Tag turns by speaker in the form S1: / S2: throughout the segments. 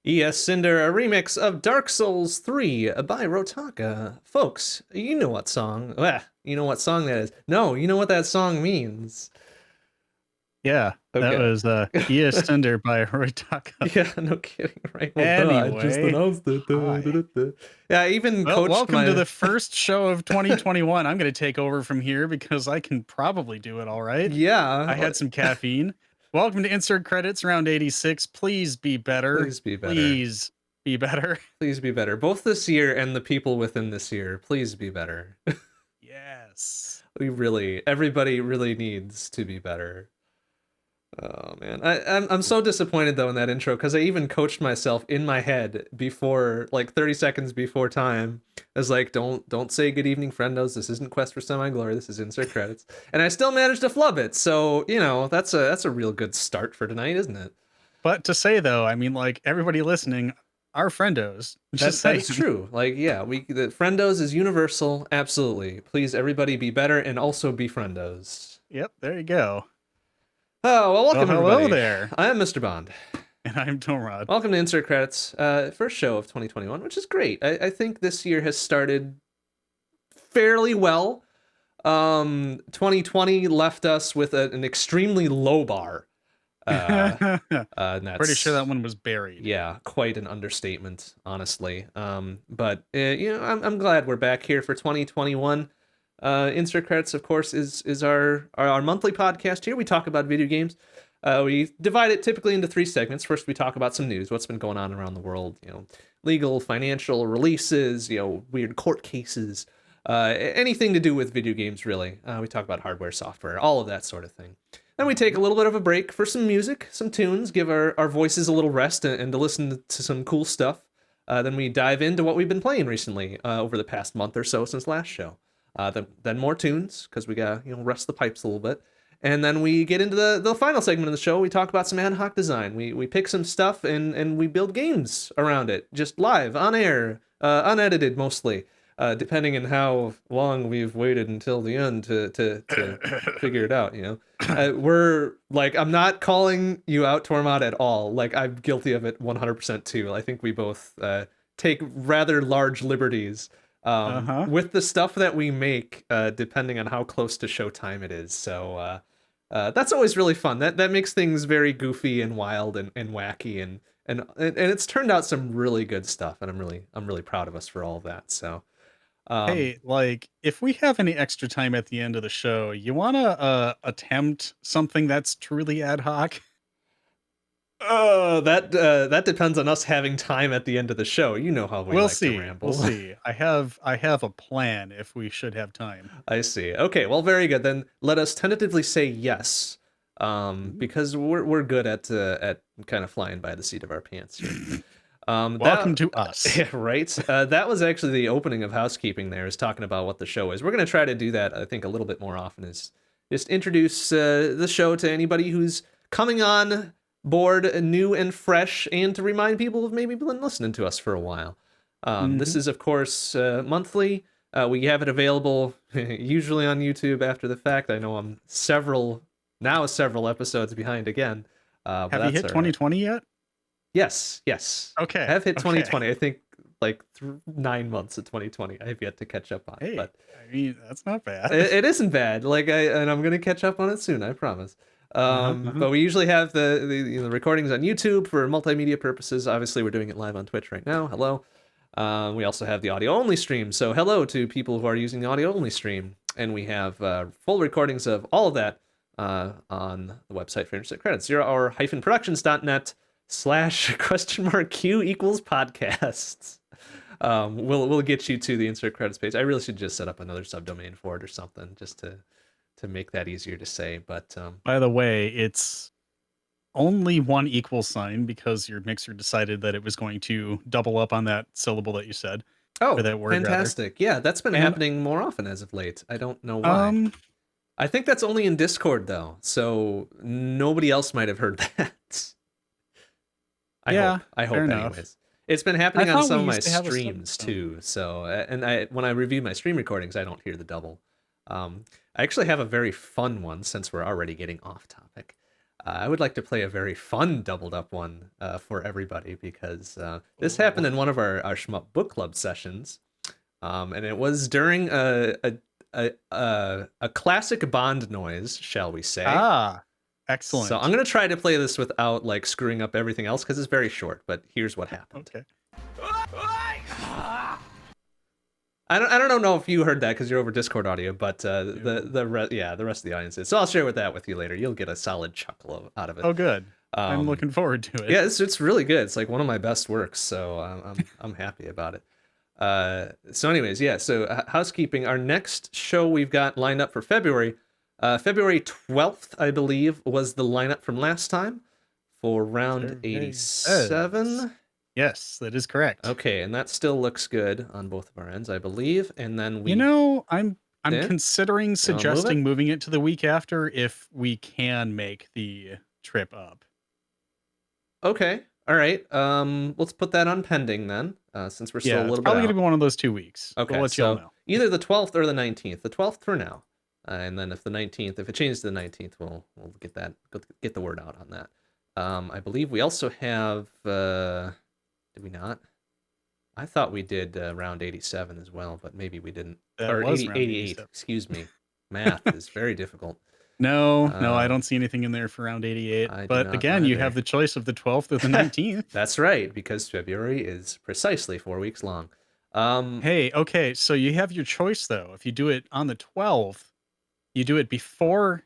S1: ES Cinder, a remix of Dark Souls 3 by Rotaka. Folks, you know what song. You know what song that is. No, you know what that song means.
S2: Yeah, that
S1: Okay.
S2: was ES Cinder by Rotaka.
S1: Yeah, no kidding, right? Well, I just
S2: Anyway,
S1: announced it.
S2: hi.
S1: Yeah, I even
S2: Well,
S1: coached
S2: welcome to
S1: my.
S2: the first show of 2021. I'm going to take over from here because I can probably do it all right.
S1: Yeah,
S2: I had some caffeine. Welcome to Insert Credits, round 86. Please be better.
S1: please be better.
S2: Please be better.
S1: Please be better. Both this year and the people within this year, please be better.
S2: Yes.
S1: Everybody really needs to be better. Oh man, I'm so disappointed though in that intro because I even coached myself in my head before, like 30 seconds before time. I was like, don't say good evening, friendos. This isn't Quest for Semi Glory. This is Insert Credits, and I still managed to flub it. So that's a real good start for tonight, isn't it?
S2: But to say though, I mean, like everybody listening, our friendos. Just
S1: That
S2: saying.
S1: is true. Like, yeah, the friendos is universal. Absolutely. Please, everybody, be better and also be friendos.
S2: Yep, there you go.
S1: Oh well, welcome
S2: Hello
S1: everybody.
S2: there.
S1: I am MrBond.
S2: And I'm Tormod.
S1: Welcome to Insert Credits, first show of 2021, which is great. I think this year has started fairly well. 2020 left us with an extremely low bar. And that's,
S2: Pretty sure that one was buried.
S1: Yeah, quite an understatement, honestly. But I'm glad we're back here for 2021. Insert Credits, of course, is our monthly podcast here. We talk about video games. We divide it typically into 3 segments. First, we talk about some news, what's been going on around the world, legal, financial releases, weird court cases, anything to do with video games, really. We talk about hardware, software, all of that sort of thing. Then we take a little bit of a break for some music, some tunes, give our voices a little rest and to listen to some cool stuff. Then we dive into what we've been playing recently over the past month or so since last show. Then more tunes, because we got rest the pipes a little bit. And then we get into the final segment of the show. We talk about some ad hoc design. We pick some stuff and we build games around it, just live, on air, unedited mostly. Depending on how long we've waited until the end to figure it out, we're like, I'm not calling you out, Tormod, at all. Like, I'm guilty of it 100% too. I think we both take rather large liberties with the stuff that we make, depending on how close to showtime it is. So that's always really fun. That makes things very goofy and wild and wacky and it's turned out some really good stuff, and I'm really proud of us for all of that. So.
S2: Hey, like if we have any extra time at the end of the show, you want to attempt something that's truly ad hoc?
S1: That depends on us having time at the end of the show. You know how we
S2: We'll
S1: like
S2: see.
S1: to ramble.
S2: We'll see. I have a plan if we should have time.
S1: I see. Okay, well, very good. Then let us tentatively say yes, because we're good at kind of flying by the seat of our pants here.
S2: Welcome to us.
S1: Yeah, right. That was actually the opening of housekeeping. There is talking about what the show is. We're going to try to do that, I think, a little bit more often. Is just introduce the show to anybody who's coming on board, new and fresh, and to remind people who've maybe been listening to us for a while. This is, of course, monthly. We have it available usually on YouTube after the fact. I know I'm several episodes behind again.
S2: Have you hit 2020 yet?
S1: Yes.
S2: Okay.
S1: I have hit 2020. I think like 9 months of 2020. I have yet to catch up on.
S2: Hey,
S1: but
S2: I mean, that's not bad.
S1: It isn't bad. And I'm gonna catch up on it soon. I promise. But we usually have the recordings on YouTube for multimedia purposes. Obviously, we're doing it live on Twitch right now. Hello. We also have the audio only stream. So hello to people who are using the audio only stream. And we have full recordings of all of that on the website for Insert Credits. 0hour-productions.net /Q equals podcasts. We'll get you to the Insert Credits page. I really should just set up another subdomain for it or something just to make that easier to say. But
S2: by the way, it's only one equal sign because your mixer decided that it was going to double up on that syllable that you said.
S1: Oh,
S2: that word,
S1: fantastic. Rather. Yeah, that's been happening more often as of late. I don't know why. I think that's only in Discord though, so nobody else might have heard that. I hope anyways. It's been happening on some of my streams too. So, and when I review my stream recordings, I don't hear the double. I actually have a very fun one since we're already getting off topic. I would like to play a very fun doubled up one for everybody because this happened
S2: Oh.
S1: in one of our Shmup book club sessions, and it was during a classic Bond noise, shall we say?
S2: Ah,
S1: So I'm
S2: excellent.
S1: gonna try to play this without like screwing up everything else because it's very short. But here's what happened.
S2: Okay.
S1: I don't know if you heard that because you're over Discord audio, but
S2: No.
S1: the rest of the audience did. So I'll share with that with you later. You'll get a solid chuckle out of it.
S2: Oh, good. I'm
S1: Um,
S2: looking forward to it.
S1: yeah, it's really good. It's like one of my best works, so I'm happy about it. So anyways, yeah. So housekeeping. Our next show we've got lined up for February, February 12th, I believe, was the lineup from last time for round
S2: Survey
S1: 87.
S2: says. Yes, that is correct.
S1: Okay, and that still looks good on both of our ends, I believe. And then we
S2: I'm
S1: did.
S2: considering
S1: You wanna move it?
S2: suggesting moving it to the week after if we can make the trip up.
S1: Okay. All right. Let's put that on pending then, since we're still a
S2: Yeah, it's
S1: little bit
S2: probably gonna
S1: out.
S2: be one of those 2 weeks.
S1: Okay,
S2: We'll let y'all
S1: so
S2: know.
S1: either the 12th or the 19th. The 12th for now, and then if it changes to the 19th, we'll get the word out on that. I believe we also have. Did we not? I thought we did round 87 as well, but maybe we didn't.
S2: That
S1: Or
S2: was
S1: 80,
S2: round
S1: 88.
S2: 87.
S1: Excuse me. Math is very difficult.
S2: No, I
S1: Um,
S2: don't see anything in there for round 88.
S1: I do
S2: But
S1: not
S2: again, you have
S1: either.
S2: the choice of the 12th or the 19th.
S1: That's right, because February is precisely 4 weeks long.
S2: Hey, okay, so you have your choice though. If you do it on the 12th, you do it before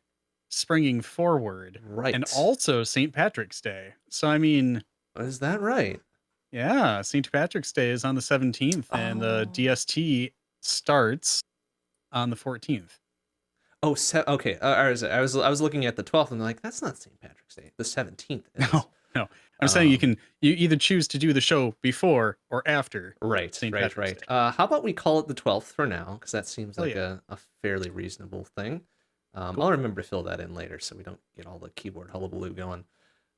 S2: springing forward
S1: Right.
S2: and also St. Patrick's Day. So I mean,
S1: Is that right?
S2: yeah, St. Patrick's Day is on the 17th and the
S1: Oh.
S2: DST starts on the 14th.
S1: Oh, okay. I was looking at the 12th and like that's not St. Patrick's Day. The 17th is.
S2: No. I'm saying
S1: Um,
S2: you either choose to do the show before or after
S1: right,
S2: St.
S1: right,
S2: Patrick's
S1: right.
S2: Day.
S1: How about we call it the 12th for now? Because that seems
S2: Oh
S1: like
S2: yeah.
S1: a fairly reasonable thing.
S2: Cool.
S1: I'll remember to fill that in later so we don't get all the keyboard hullabaloo going.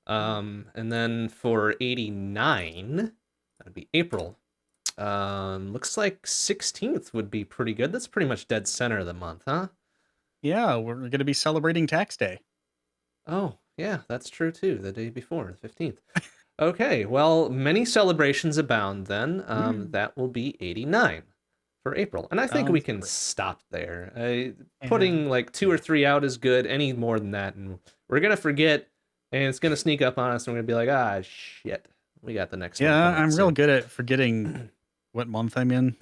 S2: Yeah.
S1: And then for 89, that would be April. Looks like 16th would be pretty good. That's pretty much dead center of the month, huh?
S2: Yeah, we're going to be celebrating tax day.
S1: Oh, yeah, that's true too. The day before, the 15th. Okay, well, many celebrations abound then. That will be 89 for April. And I think we
S2: Sounds
S1: can
S2: great.
S1: stop there.
S2: Yeah.
S1: Putting like 2 or 3 out is good. Any more than that, and we're going to forget, and it's going to sneak up on us, and we're going to be like, ah, shit, we got the next one.
S2: Yeah,
S1: coming up
S2: I'm real
S1: soon."
S2: good at forgetting what month I'm in,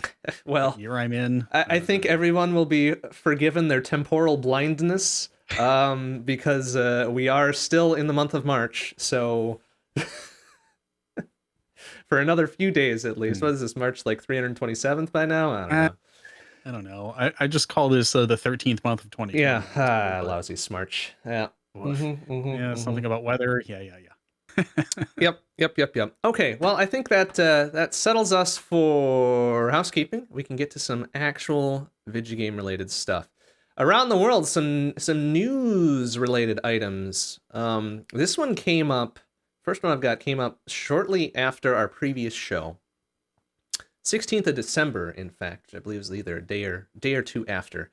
S1: Well,
S2: what year I'm in.
S1: I think everyone will be forgiven their temporal blindness because we are still in the month of March. So for another few days at least. What is this, March like 327th by now? I don't know.
S2: I don't know. I just call this the 13th month of 2020.
S1: Yeah,
S2: but-
S1: lousy smarch. Yeah.
S2: Woof. Yeah, something about weather. Yeah.
S1: Yep. Okay, well, I think that that settles us for housekeeping. We can get to some actual video game related stuff. Around the world, some news related items. This one came up. First one I've got came up shortly after our previous show. 16th of December, in fact, I believe it was either a day or two after.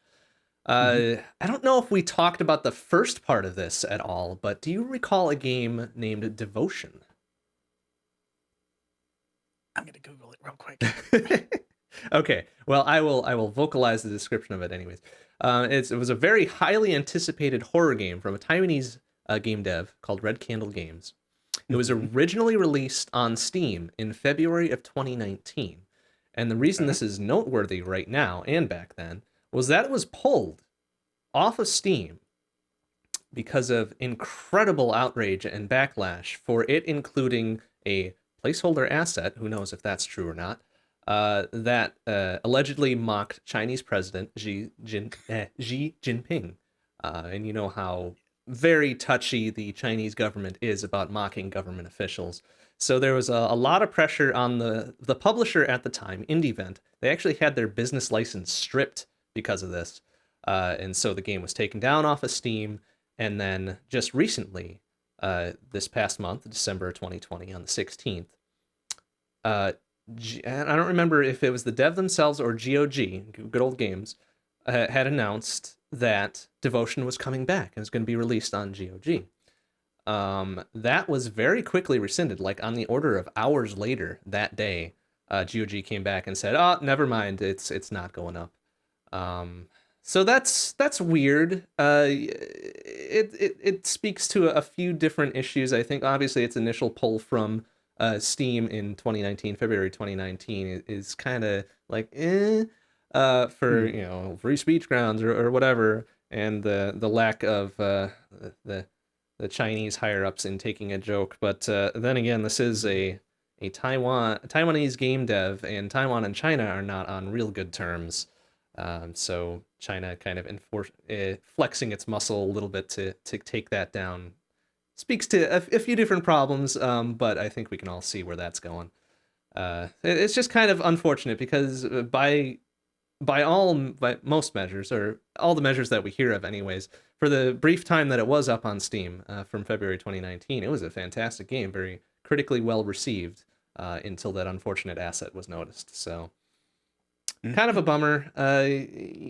S1: I don't know if we talked about the first part of this at all, but do you recall a game named Devotion?
S2: I'm gonna Google it real quick.
S1: Okay, well, I will vocalize the description of it anyways. It was a very highly anticipated horror game from a Taiwanese game dev called Red Candle Games. It was originally released on Steam in February of 2019. And the reason this is noteworthy right now and back then was that it was pulled off of Steam because of incredible outrage and backlash for it including a placeholder asset, who knows if that's true or not, that allegedly mocked Chinese President Xi Jinping. And you know how very touchy the Chinese government is about mocking government officials. So there was a lot of pressure on the publisher at the time, IndieVent. They actually had their business license stripped because of this. And so the game was taken down off of Steam. And then just recently, this past month, December 2020, on the 16th, and I don't remember if it was the dev themselves or GOG, Good Old Games, had announced that Devotion was coming back and was going to be released on GOG. that was very quickly rescinded, like on the order of hours later that day. GOG came back and said, "Oh, never mind, it's not going up." Um, so that's weird. It speaks to a few different issues. I think obviously its initial pull from Steam in 2019, February 2019, is kind of like for
S2: Hmm.
S1: free speech grounds or whatever, and the lack of the the Chinese higher ups in taking a joke. But then again, this is a Taiwanese game dev, and Taiwan and China are not on real good terms. So China kind of flexing its muscle a little bit to take that down speaks to a few different problems. But I think we can all see where that's going. It's just kind of unfortunate because by most measures, or all the measures that we hear of anyways, for the brief time that it was up on Steam from February 2019, it was a fantastic game, very critically well received until that unfortunate asset was noticed. So kind of a bummer.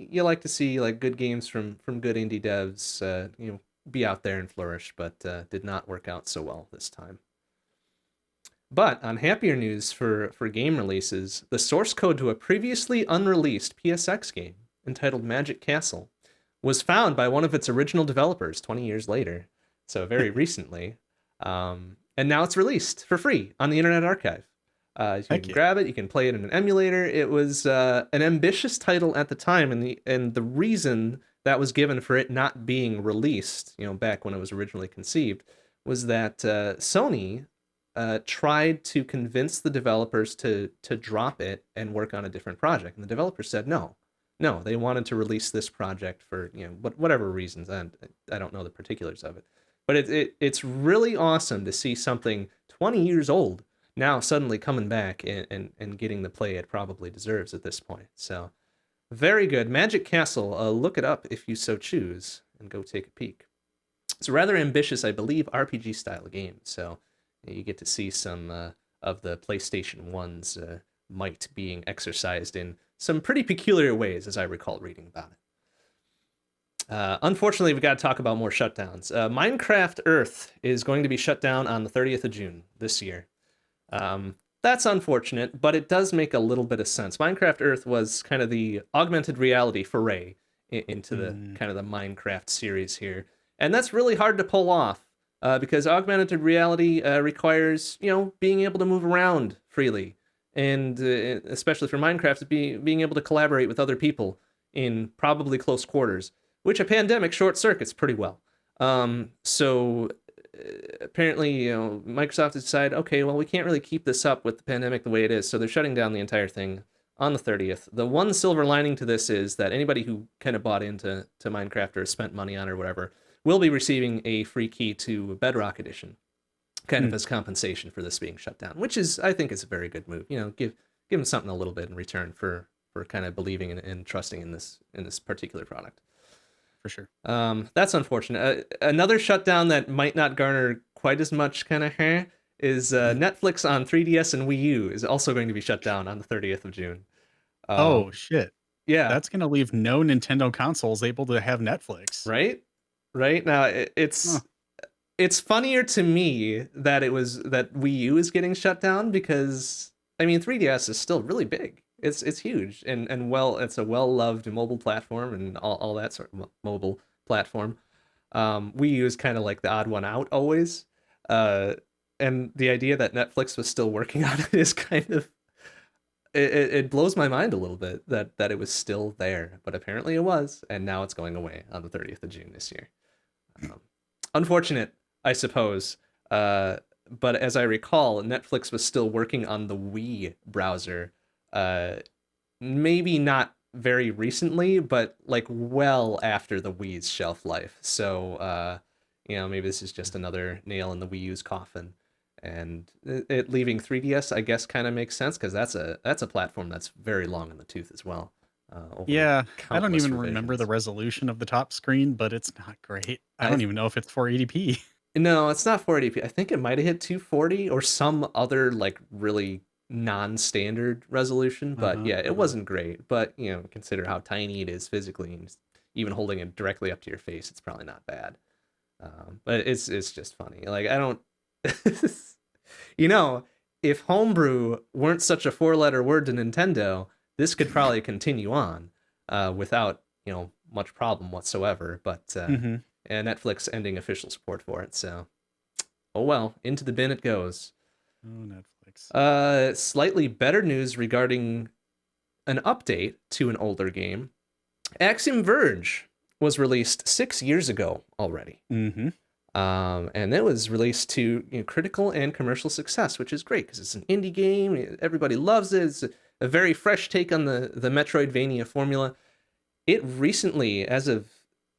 S1: You like to see like good games from good indie devs, be out there and flourish, but did not work out so well this time. But on happier news for game releases, the source code to a previously unreleased PSX game entitled Magic Castle was found by one of its original developers 20 years later, so very recently. And now it's released for free on the Internet Archive. You
S2: Heck
S1: can
S2: yeah.
S1: grab it, you can play it in an emulator. It was an ambitious title at the time, and the reason that was given for it not being released, back when it was originally conceived, was that Sony tried to convince the developers to drop it and work on a different project, and the developers said no. No, they wanted to release this project for whatever reasons, and I don't know the particulars of it. But it's really awesome to see something 20 years old now suddenly coming back and getting the play it probably deserves at this point. So very good. Magic Castle, look it up if you so choose and go take a peek. It's a rather ambitious, I believe, RPG style game. So you get to see some of the PlayStation 1's might being exercised in some pretty peculiar ways, as I recall reading about it. Unfortunately, we got to talk about more shutdowns. Minecraft Earth is going to be shut down on the 30th of June this year. That's unfortunate, but it does make a little bit of sense. Minecraft Earth was kind of the augmented reality foray into the kind of the Minecraft series here, and that's really hard to pull off because augmented reality requires being able to move around freely, and especially for Minecraft, being able to collaborate with other people in probably close quarters, which a pandemic short circuits pretty well. So apparently, Microsoft has decided, okay, well, we can't really keep this up with the pandemic the way it is, so they're shutting down the entire thing on the 30th. The one silver lining to this is that anybody who kind of bought into Minecraft or spent money on it or whatever will be receiving a free key to Bedrock Edition, kind of as compensation for this being shut down, which is, I think, is a very good move. Give them something a little bit in return for kind of believing and trusting in this particular product.
S2: For sure.
S1: That's unfortunate. Another shutdown that might not garner quite as much kind of hair is Netflix on 3DS and Wii U is also going to be shut down on the 30th of June.
S2: Oh shit.
S1: Yeah,
S2: That's gonna leave no Nintendo consoles able to have Netflix.
S1: right? Right now,
S2: Huh.
S1: it's funnier to me that that Wii U is getting shut down because I mean 3DS is still really big. It's huge and well, it's a well loved mobile platform and all that sort of mobile platform. Wii U is kind of like the odd one out always. Uh, and the idea that Netflix was still working on it is kind of it blows my mind a little bit that it was still there, but apparently it was, and now it's going away on the 30th of June this year. Unfortunate, I suppose. But as I recall, Netflix was still working on the Wii browser. Maybe not very recently, but like well after the Wii's shelf life. So, maybe this is just another nail in the Wii U's coffin. And it leaving 3DS, I guess, kind of makes sense because that's a platform that's very long in the tooth as well. Over
S2: Yeah, I don't
S1: countless
S2: even remember the
S1: revisions.
S2: resolution of the top screen, but it's not great. I
S1: I
S2: don't even know if it's 480p.
S1: No, it's not 480p. I think it might have hit 240 or some other like really non-standard resolution, but
S2: Uh-huh,
S1: yeah, it
S2: uh-huh.
S1: wasn't great. But consider how tiny it is physically, and even holding it directly up to your face, it's probably not bad. But it's just funny. Like I don't, you know, if homebrew weren't such a four-letter word to Nintendo, this could probably continue on without much problem whatsoever. But
S2: Hmm.
S1: and Netflix ending official support for it. So oh well, into the bin it goes.
S2: Oh, Netflix.
S1: Slightly better news regarding an update to an older game. Axiom Verge was released 6 years ago already.
S2: Hmm.
S1: And it was released to critical and commercial success, which is great because it's an indie game. Everybody loves it. It's a very fresh take on the Metroidvania formula. It recently, as of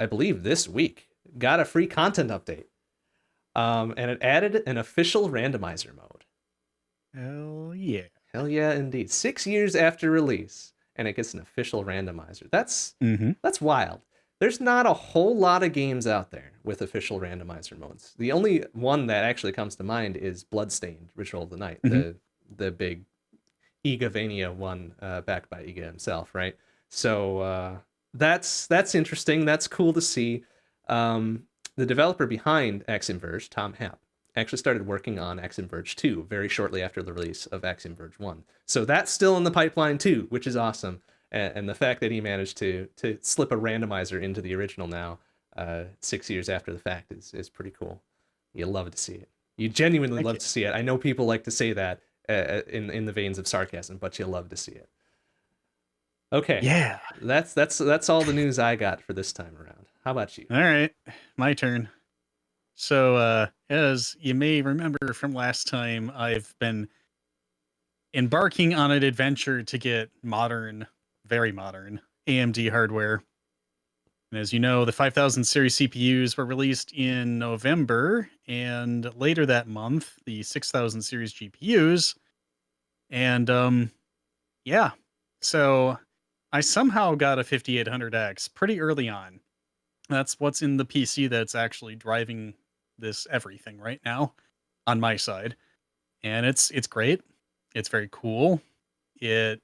S1: I believe this week, got a free content update, and it added an official randomizer mode.
S2: Hell yeah.
S1: Hell yeah, indeed! 6 years after release, and it gets an official randomizer.
S2: Hmm.
S1: That's wild. There's not a whole lot of games out there with official randomizer modes. The only one that actually comes to mind is Bloodstained: Ritual of the Night,
S2: Hmm.
S1: the big Igavania one backed by Iga himself, right? So that's interesting. That's cool to see. The developer behind Axiom Verge, Tom Happ, actually started working on Axiom Verge 2 very shortly after the release of Axiom Verge 1. So that's still in the pipeline too, which is awesome. And the fact that he managed to slip a randomizer into the original now, 6 years after the fact, is pretty cool. You love to see it. You genuinely
S2: Heck
S1: love
S2: yeah.
S1: to see it. I know people like to say that in the veins of sarcasm, but you love to see it. Okay,
S2: Yeah.
S1: that's all the news I got for this time around. How about you?
S2: All right. My turn. So, as you may remember from last time, I've been embarking on an adventure to get modern, very modern AMD hardware. And as you know, the 5000 series CPUs were released in November, and later that month, the 6000 series GPUs. And yeah, so I somehow got a 5800X pretty early on. That's what's in the PC that's actually driving this everything right now on my side. And it's great. It's very cool. It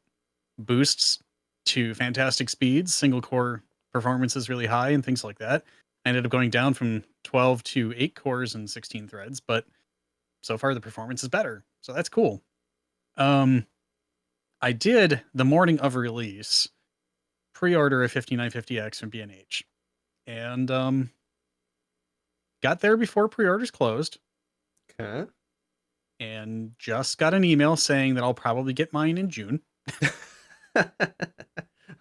S2: boosts to fantastic speeds. Single core performance is really high and things like that. I ended up going down from 12 to 8 cores and 16 threads, but so far the performance is better. So that's cool. Um I did the morning of release pre-order a 5950X from B&H and got there before pre-orders closed
S1: Okay.
S2: and just got an email saying that I'll probably get mine in June.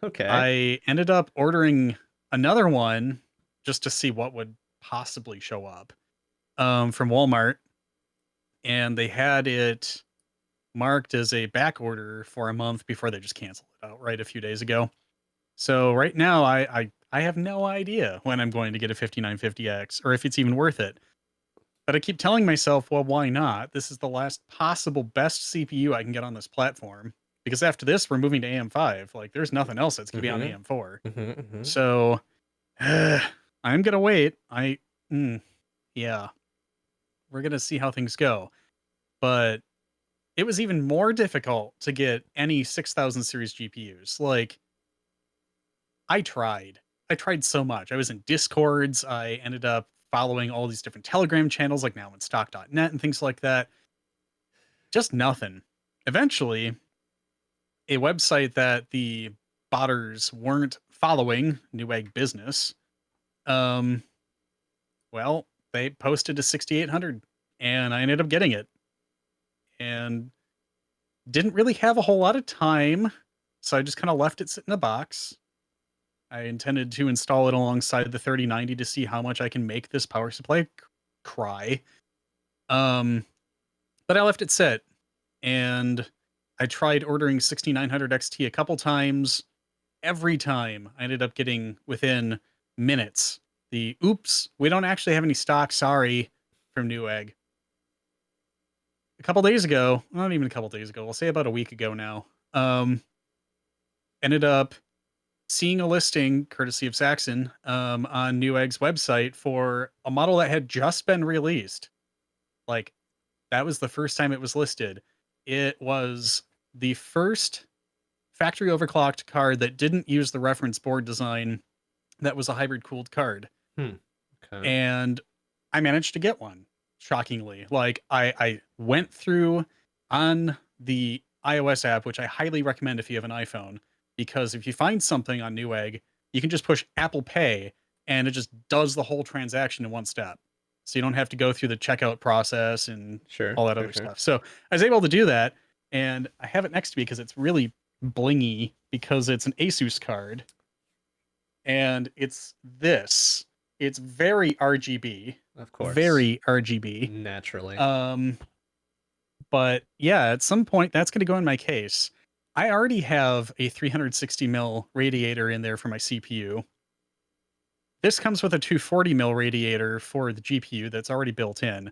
S1: Okay.
S2: I ended up ordering another one just to see what would possibly show up from Walmart, and they had it marked as a back order for a month before they just canceled it outright a few days ago. So right now, I have no idea when I'm going to get a 5950X or if it's even worth it. But I keep telling myself, well, why not? This is the last possible best CPU I can get on this platform. Because after this, we're moving to AM5. Like, there's nothing else that's going to be on
S1: Mm-hmm.
S2: AM4.
S1: Mm-hmm.
S2: So I'm going to wait. Mm, yeah, we're going to see how things go. But it was even more difficult to get any 6000 series GPUs. Like, I tried. I tried so much. I was in Discords. I ended up following all these different Telegram channels, like now in stock.net and things like that. Just nothing. Eventually, a website that the botters weren't following, Newegg Business, um, well, they posted to 6800 and I ended up getting it and didn't really have a whole lot of time. So I just kind of left it sit in a box. I intended to install it alongside the 3090 to see how much I can make this power supply cry. Um, but I left it sit and I tried ordering 6900 XT a couple times. Every time I ended up getting within minutes the oops, we don't actually have any stock, sorry, from Newegg. A couple days ago, not even a couple days ago, we'll say about a week ago now, ended up seeing a listing courtesy of Saxon on Newegg's website for a model that had just been released. Like that was the first time it was listed. It was the first factory overclocked card that didn't use the reference board design that was a hybrid cooled card.
S1: Hmm. Okay.
S2: And I managed to get one, shockingly. Like I went through on the iOS app, which I highly recommend if you have an iPhone, because if you find something on Newegg, you can just push Apple Pay and it just does the whole transaction in one step. So you don't have to go through the checkout process and
S1: Sure,
S2: all that
S1: sure,
S2: other
S1: sure.
S2: stuff. So I was able to do that, and I have it next to me because it's really blingy because it's an Asus card, and it's this. It's very RGB,
S1: Of course.
S2: very RGB.
S1: Naturally.
S2: Um, but yeah, at some point that's going to go in my case. I already have a 360 mil radiator in there for my CPU. This comes with a 240 mil radiator for the GPU that's already built in.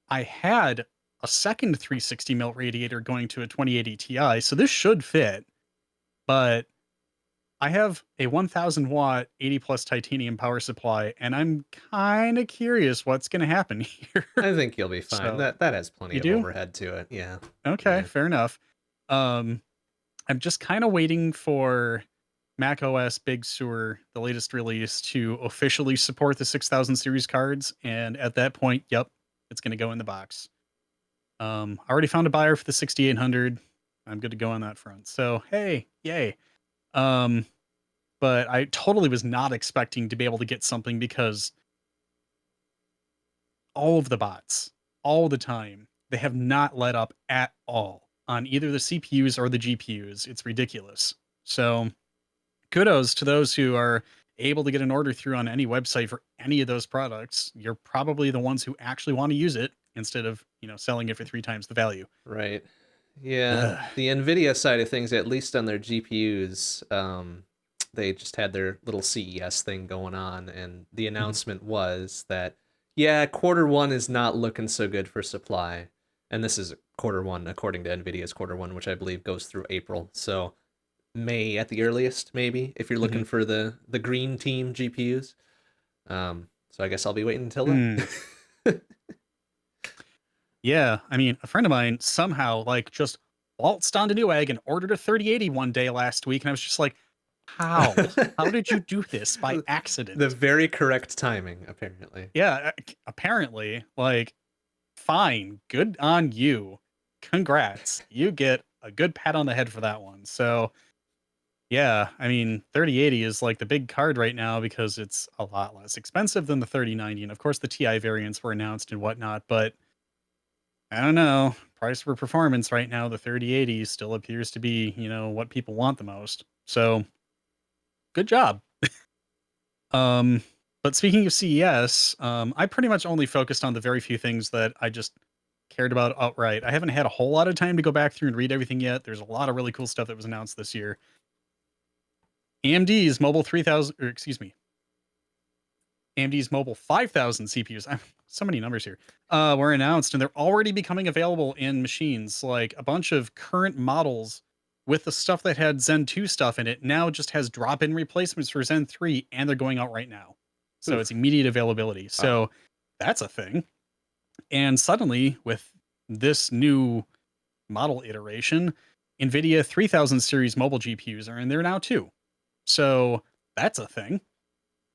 S2: I had a second 360 mil radiator going to a 2080 Ti, so this should fit, but I have a 1000 watt 80 plus titanium power supply, and I'm kind of curious what's going to happen here.
S1: I think you'll be fine.
S2: So,
S1: That has plenty
S2: you
S1: of
S2: do?
S1: overhead to it. Yeah.
S2: Okay,
S1: Yeah.
S2: fair enough. Um, I'm just kind of waiting for Mac OS Big Sur, the latest release, to officially support the 6000 series cards. And at that point, yep, it's going to go in the box. I already found a buyer for the 6800. I'm good to go on that front. So, hey, yay. Um, but I totally was not expecting to be able to get something because all of the bots, all the time, they have not let up at all on either the CPUs or the GPUs. It's ridiculous. So kudos to those who are able to get an order through on any website for any of those products. You're probably the ones who actually want to use it instead of, selling it for 3 times the value.
S1: Right. Yeah.
S2: Ugh.
S1: The Nvidia side of things, at least on their GPUs, they just had their little CES thing going on, and the
S2: Mhm.
S1: announcement was that, yeah, quarter 1 is not looking so good for supply. And this is quarter 1, according to Nvidia's quarter 1, which I believe goes through April. So May at the earliest, maybe, if you're
S2: Mhm.
S1: looking for the green team GPUs. So I guess I'll be waiting until then.
S2: Mm. Yeah, I mean, a friend of mine somehow like just waltzed onto Newegg and ordered a 3080 one day last week, and I was just like, "How? How did you do this by
S1: The
S2: accident?"
S1: very correct timing, apparently.
S2: Yeah, apparently, like, fine, good on you. Congrats. You get a good pat on the head for that one. So, yeah, I mean, 3080 is like the big card right now because it's a lot less expensive than the 3090. And of course, the TI variants were announced and whatnot, but I don't know. Price for performance right now, the 3080 still appears to be, what people want the most. So, good job. Um, but speaking of CES, I pretty much only focused on the very few things that I just cared about outright. I haven't had a whole lot of time to go back through and read everything yet. There's a lot of really cool stuff that was announced this year. AMD's Mobile 3000, or excuse me, AMD's Mobile 5000 CPUs. I'm so many numbers here. Were announced, and they're already becoming available in machines. Like a bunch of current models with the stuff that had Zen 2 stuff in it now just has drop-in replacements for Zen 3, and they're going out right now. So it's
S1: Oof.
S2: immediate availability.
S1: Wow.
S2: So that's a thing. And suddenly, with this new model iteration, NVIDIA 3000 series mobile GPUs are in there now too. So that's a thing.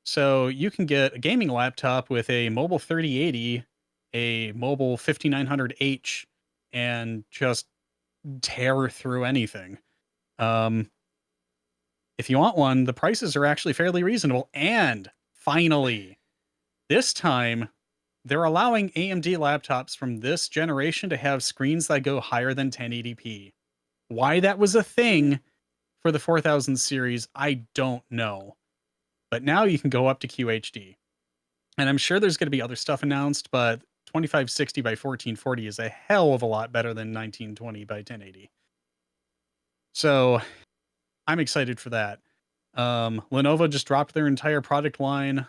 S2: So you can get a gaming laptop with a mobile 3080, a mobile 5900H, and just tear through anything. Um, if you want one, the prices are actually fairly reasonable. And finally, this time, they're allowing AMD laptops from this generation to have screens that go higher than 1080p. Why that was a thing for the 4000 series, I don't know. But now you can go up to QHD. And I'm sure there's going to be other stuff announced, but 2560 by 1440 is a hell of a lot better than 1920 by 1080. So I'm excited for that. Lenovo just dropped their entire product line.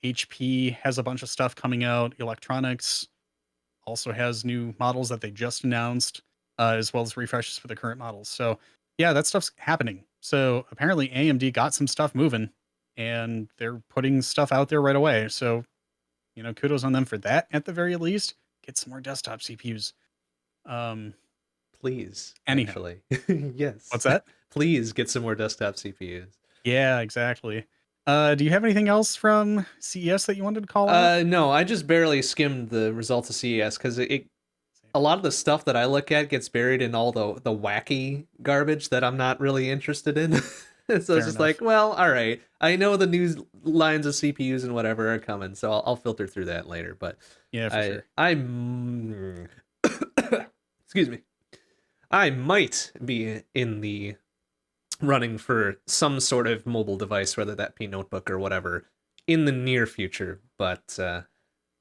S2: HP has a bunch of stuff coming out. Electronics also has new models that they just announced, as well as refreshes for the current models. So yeah, that stuff's happening. So apparently AMD got some stuff moving and they're putting stuff out there right away. So, kudos on them for that at the very least. Get some more desktop CPUs. Um,
S1: Please,
S2: anyhow,
S1: actually. Yes.
S2: what's that?
S1: Please get some more desktop CPUs.
S2: Yeah, exactly. Do you have anything else from CES that you wanted to call out?
S1: No, I just barely skimmed the results of CES because a lot of the stuff that I look at gets buried in all the wacky garbage that I'm not really interested in. So it's
S2: Fair
S1: just like,
S2: enough.
S1: well, all right, I know the news lines of CPUs and whatever are coming, so I'll filter through that later. But
S2: Yeah, for sure.
S1: I'm excuse me, I might be in the running for some sort of mobile device, whether that be notebook or whatever, in the near future. But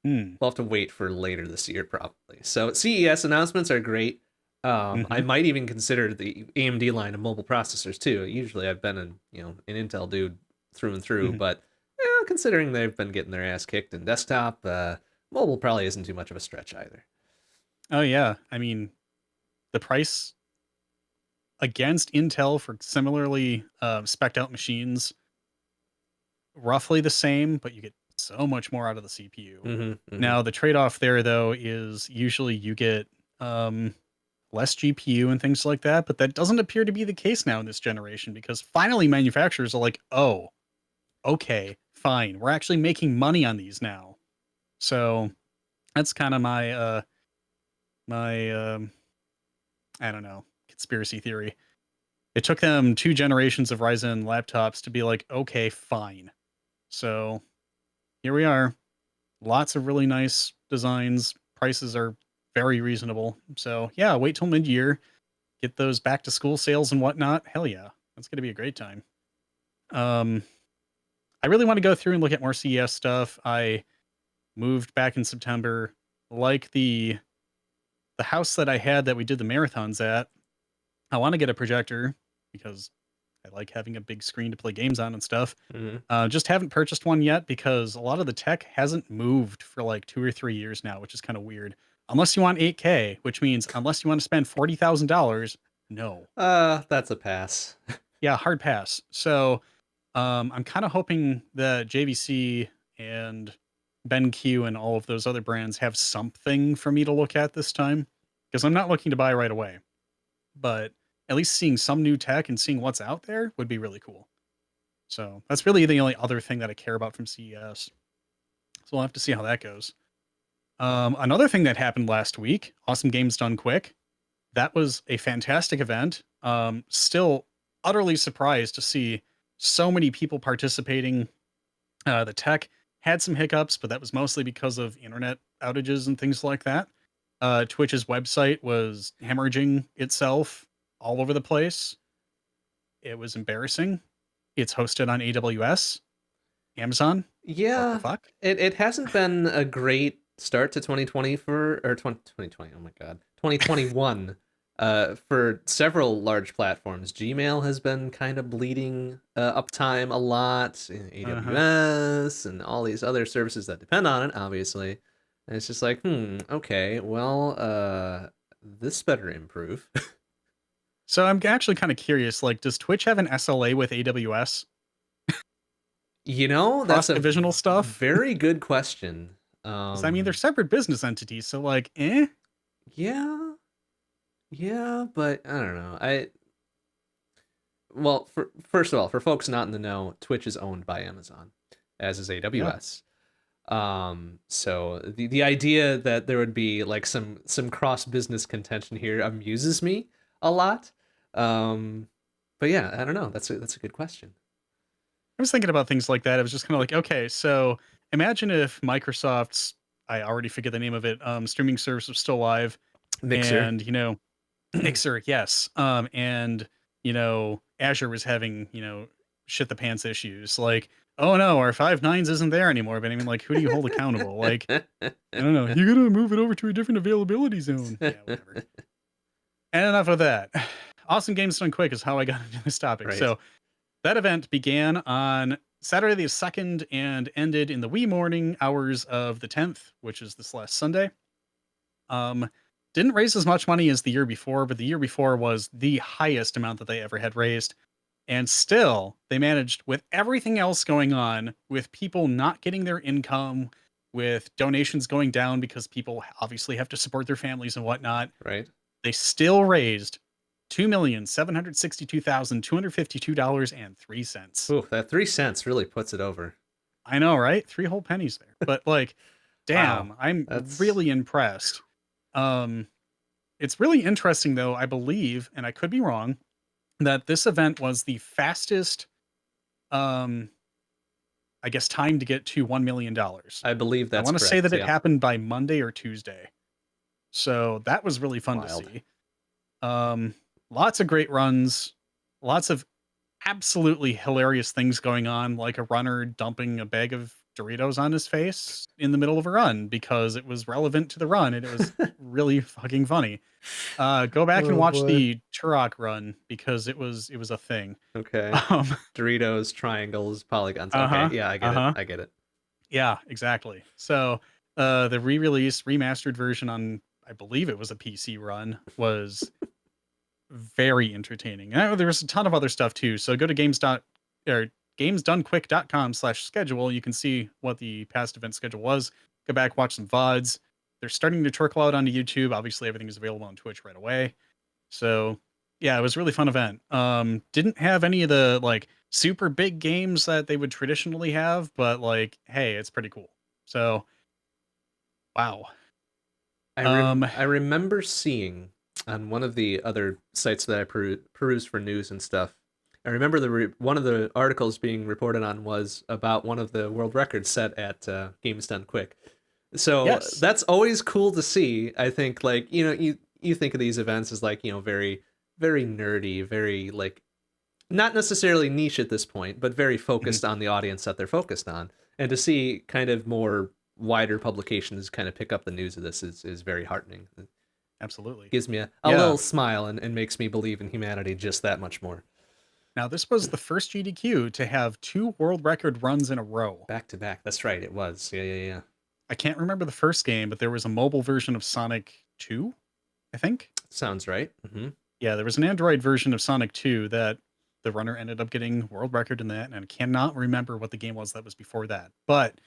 S2: Hmm.
S1: we'll have to wait for later this year probably. So CES announcements are great. I
S2: Mm-hmm.
S1: might even consider the AMD line of mobile processors too. Usually I've been an Intel dude through and through,
S2: Mm-hmm.
S1: but considering they've been getting their ass kicked in desktop, mobile probably isn't too much of a stretch either.
S2: Oh yeah. I mean, the price against Intel for similarly spec'd out machines, roughly the same, but you get so much more out of the CPU.
S1: Mm-hmm, mm-hmm.
S2: Now, the trade-off there though is usually you get less GPU and things like that, but that doesn't appear to be the case now in this generation because finally manufacturers are like, "Oh, okay, fine. We're actually making money on these now." So, that's kind of my I don't know, conspiracy theory. It took them 2 generations of Ryzen laptops to be like, "Okay, fine." So, here we are. Lots of really nice designs. Prices are very reasonable. So, yeah, wait till mid-year, get those back to school sales and whatnot. Hell yeah. That's going to be a great time. Um, I really want to go through and look at more CES stuff. I moved back in September. Like the house that I had that we did the marathons at, I want to get a projector because I like having a big screen to play games on and stuff.
S1: Mm-hmm.
S2: Just haven't purchased one yet because a lot of the tech hasn't moved for like 2 or 3 years now, which is kind of weird. Unless you want 8K, which means unless you want to spend $40,000, no.
S1: That's a pass.
S2: Yeah, hard pass. So I'm kind of hoping that JVC and BenQ and all of those other brands have something for me to look at this time because I'm not looking to buy right away. But at least seeing some new tech and seeing what's out there would be really cool. So that's really the only other thing that I care about from CES. So we'll have to see how that goes. Another thing that happened last week, Awesome Games Done Quick. That was a fantastic event. Still utterly surprised to see so many people participating. The tech had some hiccups, but that was mostly because of internet outages and things like that. Twitch's website was hemorrhaging itself all over the place. It was embarrassing. It's hosted on AWS, Amazon. What the
S1: Yeah,
S2: fuck?
S1: it hasn't been a great start to 2020 for or 2020. Oh my god, 2021. For several large platforms, Gmail has been kind of bleeding uptime a lot.
S2: Uh huh.
S1: AWS and all these other services that depend on it, obviously. And it's just like, okay, well, this better improve.
S2: So I'm actually kind of curious. Like, does Twitch have an SLA with AWS
S1: That's
S2: cross
S1: a
S2: divisional stuff?
S1: very good question.
S2: Because I mean, they're
S1: Um,
S2: separate business entities. So like, eh?
S1: yeah, yeah, but I don't know. Well, first of all, for folks not in the know, Twitch is owned by Amazon, as is
S2: Yeah.
S1: AWS. So the idea that there would be like some cross business contention here amuses me a lot. Um, but yeah, I don't know. That's a good question.
S2: I was thinking about things like that. I was just kind of like, okay, so imagine if Microsoft's, I already forget the name of it, streaming service was still live,
S1: Mixer.
S2: and Mixer, yes, and Azure was having shit the pants issues. Like, oh no, our 5 nines isn't there anymore. But I mean, like, who do you hold accountable? Like, I don't know. You gotta move it over to a different availability zone. Yeah, whatever. And enough of that. Awesome Games Done Quick is how I got into this topic.
S1: Right.
S2: So that event began on Saturday the 2nd and ended in the wee morning hours of the 10th, which is this last Sunday. Um, didn't raise as much money as the year before, but the year before was the highest amount that they ever had raised. And still, they managed, with everything else going on, with people not getting their income, with donations going down because people obviously have to support their families and whatnot,
S1: Right.
S2: they still raised $2,762,252.03.
S1: Ooh, that 3 cents really puts it over.
S2: I know, right? 3 whole pennies there. But, like,
S1: Wow.
S2: damn, I'm
S1: That's
S2: really impressed. Um, it's really interesting, though, I believe, and I could be wrong, that this event was the fastest, um, I guess, time to get to $1,000,000.
S1: I believe
S2: I
S1: that's
S2: wanna say
S1: correct.
S2: that it
S1: Yeah.
S2: happened by Monday or Tuesday. So, that was really fun to
S1: Wild.
S2: see. Lots of great runs, lots of absolutely hilarious things going on, like a runner dumping a bag of Doritos on his face in the middle of a run because it was relevant to the run, and it was really fucking funny. Go back and
S1: Oh
S2: watch
S1: boy.
S2: the Turok run because it was a thing.
S1: Okay.
S2: Um,
S1: Doritos, triangles, polygons. Okay.
S2: uh-huh,
S1: Yeah, I get it.
S2: uh-huh.
S1: I get it.
S2: Yeah, exactly. So, the re-released, remastered version on, I believe it was a PC run, was very entertaining. And there was a ton of other stuff too. So go to or gamesdonequick.com/schedule. You can see what the past event schedule was. Go back, watch some VODs. They're starting to trickle out onto YouTube. Obviously, everything is available on Twitch right away. So yeah, it was a really fun event. Didn't have any of the like super big games that they would traditionally have, but like, hey, it's pretty cool. So wow. Um,
S1: I remember seeing on one of the other sites that I peruse for news and stuff. I remember one of the articles being reported on was about one of the world records set at Games Done Quick. So
S2: yes.
S1: that's always cool to see. I think like you think of these events as like very very nerdy, very like not necessarily niche at this point, but very
S2: Mhm.
S1: focused on the audience that they're focused on. And to see kind of more wider publications kind of pick up the news of this is very heartening. It
S2: Absolutely.
S1: gives me a
S2: Yeah.
S1: little smile and makes me believe in humanity just that much more.
S2: Now, this was the first GDQ to have 2 world record runs in a row.
S1: Back to back. That's right. It was. Yeah, yeah, yeah.
S2: I can't remember the first game, but there was a mobile version of Sonic 2, I think?
S1: Sounds right.
S2: Yeah, there was an Android version of Sonic 2 that the runner ended up getting world record in that, and I cannot remember what the game was that was before that. But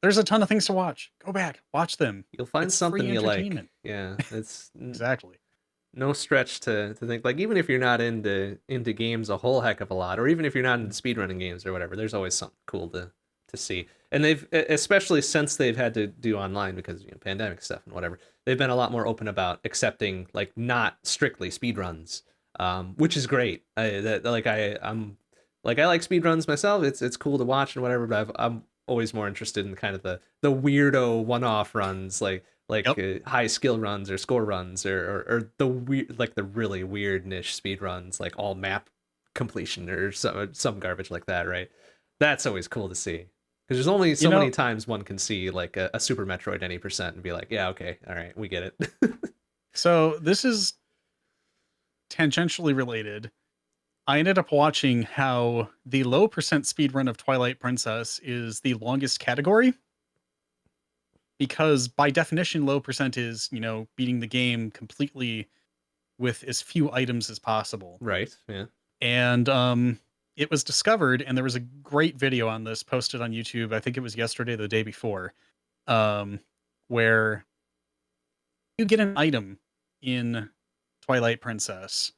S2: there's a ton of things to watch. Go back, watch them.
S1: You'll find
S2: It's free
S1: something you like.
S2: entertainment.
S1: Yeah, it's
S2: Exactly.
S1: no stretch to think like even if you're not into games a whole heck of a lot, or even if you're not into speedrunning games or whatever, there's always something cool to see. And they've especially since they've had to do online because pandemic stuff and whatever, they've been a lot more open about accepting like not strictly speedruns, which is great. I'm like I like speedruns myself. It's cool to watch and whatever, but I'm always more interested in kind of the weirdo one-off runs like
S2: Yep.
S1: high skill runs or score runs or the weird like the really weird niche speed runs like all map completion or some garbage like that, right? That's always cool to see because there's only
S2: You
S1: so many
S2: know,
S1: times one can see like a Super Metroid any percent and be like, yeah, okay, all right, we get it.
S2: so this is tangentially related. I ended up watching how the low percent speed run of Twilight Princess is the longest category because by definition low percent is, beating the game completely with as few items as possible.
S1: Right? Yeah.
S2: And it was discovered and there was a great video on this posted on YouTube. I think it was yesterday or the day before. Um where you get an item in Twilight Princess.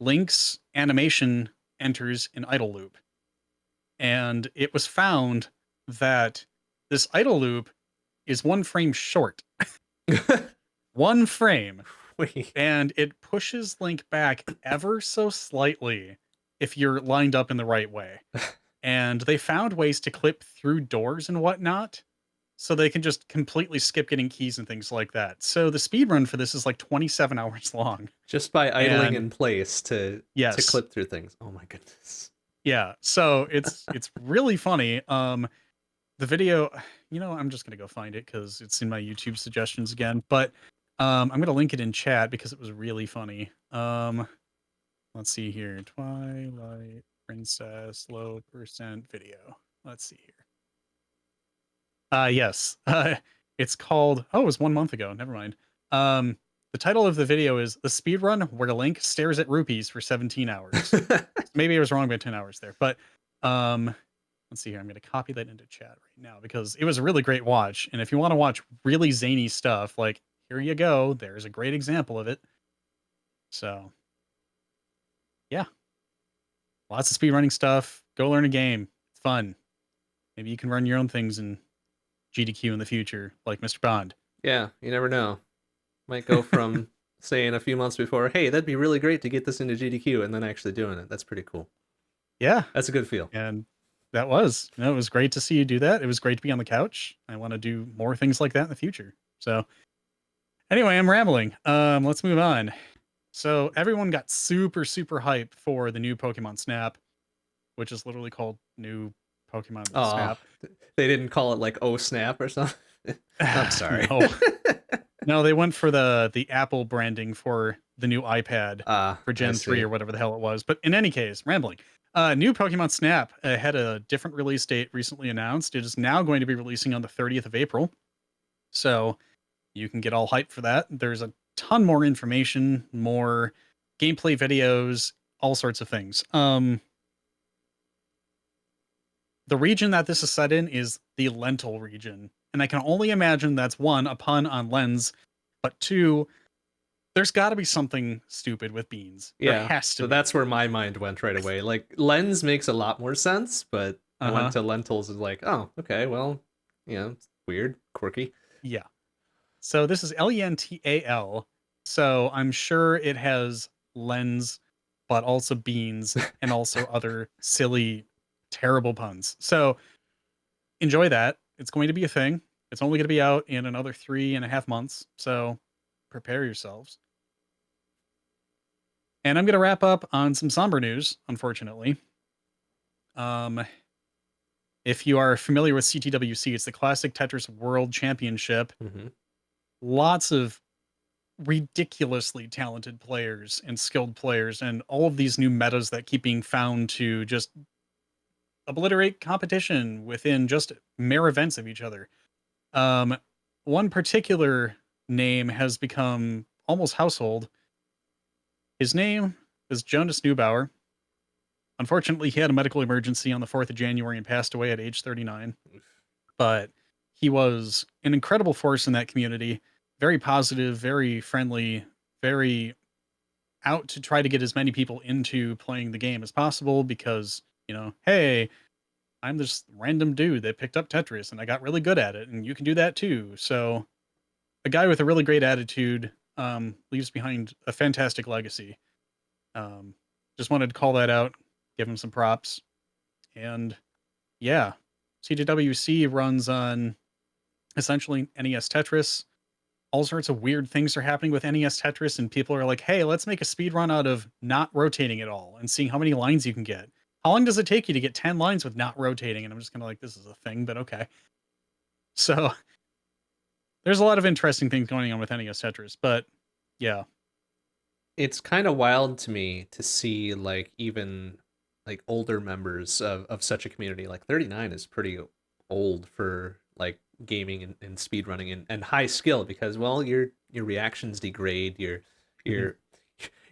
S2: Link's animation enters an idle loop. And it was found that this idle loop is 1 frame short. 1 frame.
S1: Wait.
S2: And it pushes Link back ever so slightly if you're lined up in the right way. And they found ways to clip through doors and whatnot so they can just completely skip getting keys and things like that. So the speed run for this is like 27 hours long.
S1: Just by idling
S2: And
S1: in place to
S2: yes,
S1: clip through things. Oh my goodness.
S2: yeah. So it's really funny. The video, I'm just gonna go find it because it's in my YouTube suggestions again. But I'm gonna link it in chat because it was really funny. Let's see here. Twilight Princess low percent video. Let's see here. Yes. It's called, oh, it was 1 month ago. Never mind. The title of the video is The Speed Run Where Link Stares at Rupees for 17 hours. Maybe I was wrong by 10 hours there, but let's see here. I'm going to copy that into chat right now because it was a really great watch. And if you want to watch really zany stuff, like here you go. There's a great example of it. So yeah, lots of speedrunning stuff. Go learn a game. It's fun. Maybe you can run your own things in GDQ in the future, like Mr. Bond.
S1: Yeah, you never know. Might go from saying a few months before, "Hey, that'd be really great to get this into GDQ," and then actually doing it. That's pretty cool.
S2: Yeah,
S1: That's a good feel.
S2: and it was great to see you do that. It was great to be on the couch. I want to do more things like that in the future. So anyway, I'm rambling. Let's move on. So everyone got super, super hype for the new Pokemon Snap, which is literally called new Pokemon
S1: Oh,
S2: Snap.
S1: they didn't call it like "Oh Snap" or something. I'm sorry.
S2: No, no, they went for the Apple branding for the new iPad
S1: Ah,
S2: for
S1: I
S2: Gen 3
S1: see.
S2: or whatever the hell it was. But in any case, rambling. New Pokemon Snap had a different release date recently announced. It is now going to be releasing on the 30th of April. So you can get all hyped for that. There's a ton more information, more gameplay videos, all sorts of things. The region that this is set in is the Lentil region. And I can only imagine that's one, a pun on lens, but two, there's got to be something stupid with beans. There
S1: Yeah,
S2: has to
S1: so
S2: be.
S1: that's where my mind went right away. Like lens makes a lot more sense, but I
S2: Uh
S1: went
S2: huh.
S1: to lentils and like, oh, okay, well, it's weird, quirky.
S2: Yeah. So this is Lental. So I'm sure it has lens, but also beans and also other silly, terrible puns. So enjoy that. It's going to be a thing. It's only going to be out in another 3.5 months. So prepare yourselves. And I'm going to wrap up on some somber news, unfortunately. Um, if you are familiar with CTWC, it's the Classic Tetris World Championship.
S1: Hmm.
S2: Lots of ridiculously talented players and skilled players, and all of these new metas that keep being found to just obliterate competition within just mere events of each other. Um, One particular name has become almost household. His name is Jonas Neubauer. Unfortunately, he had a medical emergency on the 4th of January and passed away at age 39. But he was an incredible force in that community, very positive, very friendly, very out to try to get as many people into playing the game as possible because, hey, I'm this random dude that picked up Tetris and I got really good at it and you can do that too. So, a guy with a really great attitude leaves behind a fantastic legacy. Um, just wanted to call that out, give him some props. And yeah, CTWC runs on essentially NES Tetris. All sorts of weird things are happening with NES Tetris, and people are like, hey, let's make a speed run out of not rotating at all and seeing how many lines you can get. How long does it take you to get 10 lines with not rotating? And I'm just kind of like, this is a thing, but okay. So there's a lot of interesting things going on with NES Tetris, but yeah.
S1: It's kind of wild to me to see like even like older members of such a community. Like 39 is pretty old for like gaming and speed running and high skill because well your reactions degrade,
S2: Mhm.
S1: your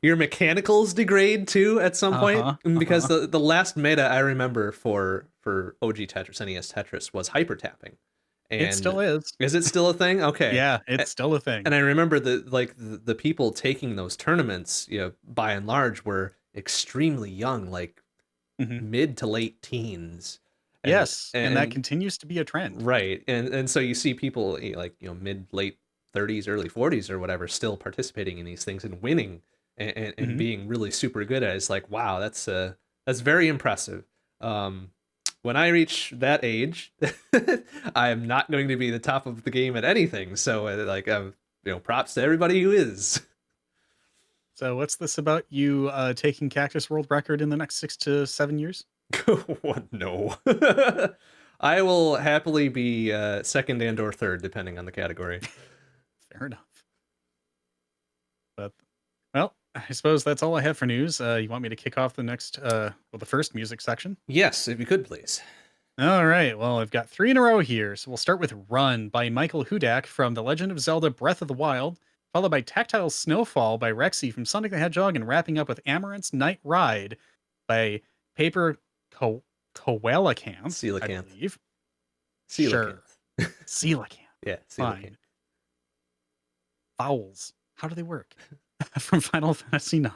S1: your mechanicals degrade too at some point
S2: Uh-huh.
S1: because
S2: Uh-huh.
S1: the last meta I remember for OG Tetris NES Tetris was hyper tapping.
S2: It still
S1: And
S2: is.
S1: is it still a thing? Okay.
S2: Yeah, it's still a thing.
S1: And I remember the people taking those tournaments, by and large were extremely young, like
S2: Mhm.
S1: mid to late teens. And
S2: Yes, and that
S1: and
S2: continues to be a trend.
S1: right. And so you see people like, mid late 30s, early 40s or whatever still participating in these things and winning and
S2: Mhm.
S1: being really super good at it. It's like, wow, that's very impressive. Um when I reach that age, I am not going to be the top of the game at anything. So, props to everybody who is.
S2: So what's this about you taking Cactus World record in the next 6 to 7 years?
S1: What? No. I will happily be second and or third, depending on the category.
S2: Fair enough. But well, I suppose that's all I have for news. You want me to kick off the the first music section?
S1: Yes, if you could, please.
S2: All right. Well, I've got three in a row here. So we'll start with Run by Michael Hudak from The Legend of Zelda Breath of the Wild, followed by Tactile Snowfall by Rexy from Sonic the Hedgehog, and wrapping up with Amaranth's Night Ride by Paper Co- Coelacanth, I
S1: Coelacanth.
S2: believe. Sure.
S1: Coelacanth.
S2: Coelacanth.
S1: Yeah, coelacanth.
S2: Fine. Vowels. How do they work? from Final Fantasy IX.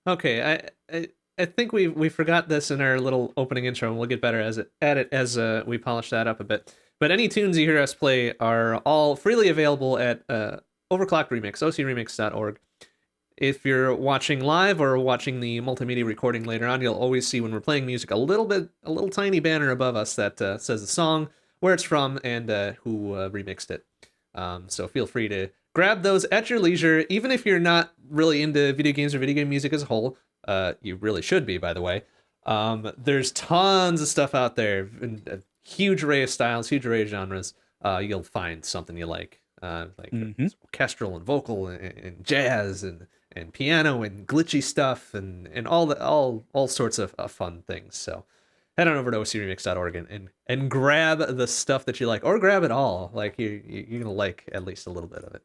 S1: Okay, I think we forgot this in our little opening intro, and we'll get better at it as we polish that up a bit. But any tunes you hear us play are all freely available at Overclock Remix, ocremix.org. If you're watching live or watching the multimedia recording later on, you'll always see when we're playing music a little tiny banner above us that says the song, where it's from, and who remixed it. So feel free to grab those at your leisure, even if you're not really into video games or video game music as a whole. You really should be, by the way. There's tons of stuff out there, a huge array of styles, huge array of genres. You'll find something you like orchestral and vocal and jazz and piano and glitchy stuff and all sorts of fun things. So head on over to ocremix.org and grab the stuff that you like, or grab it all. Like you're gonna like at least a little bit of it.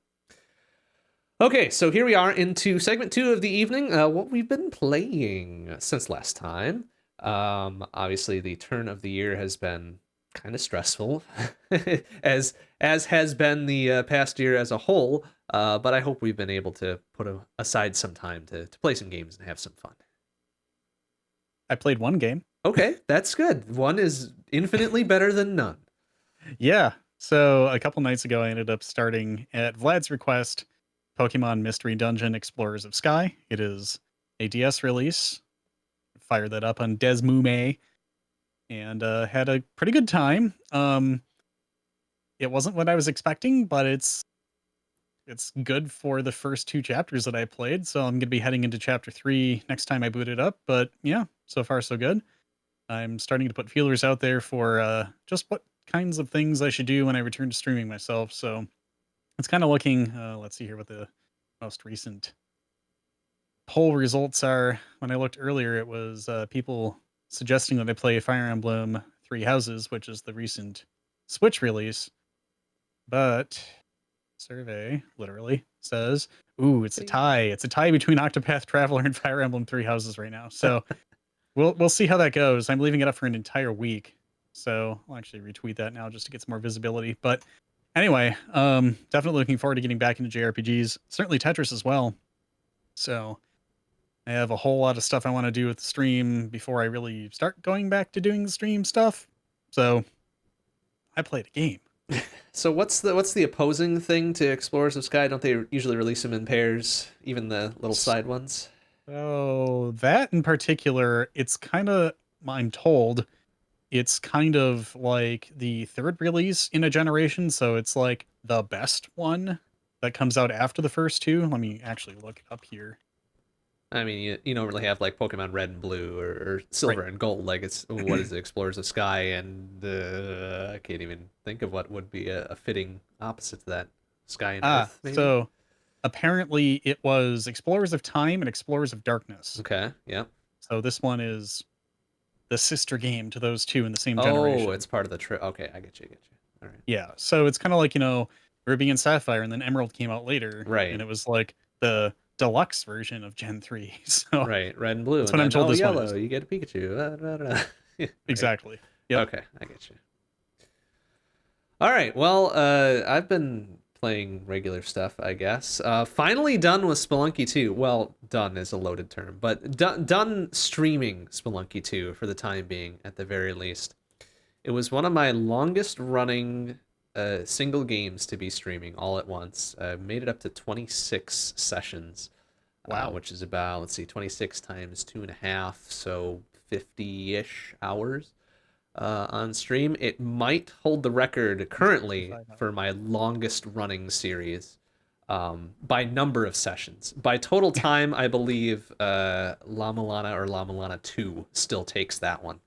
S1: Okay, so here we are into segment 2 of the evening. What we've been playing since last time. Obviously, the turn of the year has been kind of stressful, as has been the past year as a whole. But I hope we've been able to put aside some time to play some games and have some fun.
S2: I played one game.
S1: Okay, that's good. One is infinitely better than none.
S2: Yeah. So a couple nights ago, I ended up starting at Vlad's request Pokemon Mystery Dungeon Explorers of Sky. It is a DS release. Fired that up on Desmume and had a pretty good time. It wasn't what I was expecting, but it's good for the first 2 chapters that I played. So I'm going to be heading into chapter 3 next time I boot it up. But yeah, so far so good. I'm starting to put feelers out there for just what kinds of things I should do when I return to streaming myself. So it's kind of looking, let's see here what the most recent poll results are. When I looked earlier, it was people suggesting that I play Fire Emblem Three Houses, which is the recent Switch release. But survey literally says, ooh, it's a tie. It's a tie between Octopath Traveler and Fire Emblem Three Houses right now. So we'll see how that goes. I'm leaving it up for an entire week. So I'll actually retweet that now just to get some more visibility. But anyway, definitely looking forward to getting back into JRPGs. Certainly Tetris as well. So I have a whole lot of stuff I want to do with the stream before I really start going back to doing the stream stuff. So I played a game.
S1: So what's the opposing thing to Explorers of Sky? Don't they usually release them in pairs, even the little side ones?
S2: So that in particular, it's kind of, I'm told, it's kind of like the third release in a generation. So it's like the best one that comes out after the first 2. Let me actually look it up here.
S1: I mean, you don't really have like Pokemon Red and Blue or Silver
S2: Right.
S1: and Gold. Like it's what is it, Explorers of Sky, and I can't even think of what would be a fitting opposite to that. Sky and Earth, maybe.
S2: So apparently it was Explorers of Time and Explorers of Darkness.
S1: Okay, yeah.
S2: So this one is the sister game to those 2 in the same
S1: Oh,
S2: generation.
S1: it's part of the trip. Okay, I get you. All right.
S2: Yeah. So it's kind of like, Ruby and Sapphire, and then Emerald came out later.
S1: Right.
S2: And it was like the deluxe version of Gen 3. So
S1: Right. Red and Blue,
S2: that's
S1: and
S2: what I'm
S1: then
S2: told this one
S1: yellow.
S2: is.
S1: You get a Pikachu. Right.
S2: Exactly. Yep.
S1: Okay, I get you. All right. Well, I've been playing regular stuff, I guess. Finally done with Spelunky 2. Well, done is a loaded term, but done streaming Spelunky 2 for the time being, at the very least. It was one of my longest running single games to be streaming all at once. Made it up to 26 sessions.
S2: Wow.
S1: Which is about, let's see, 26 times 2.5, so 50-ish hours on stream. It might hold the record currently for my longest running series by number of sessions. By total time, I believe La Milana or La Milana 2 still takes that one.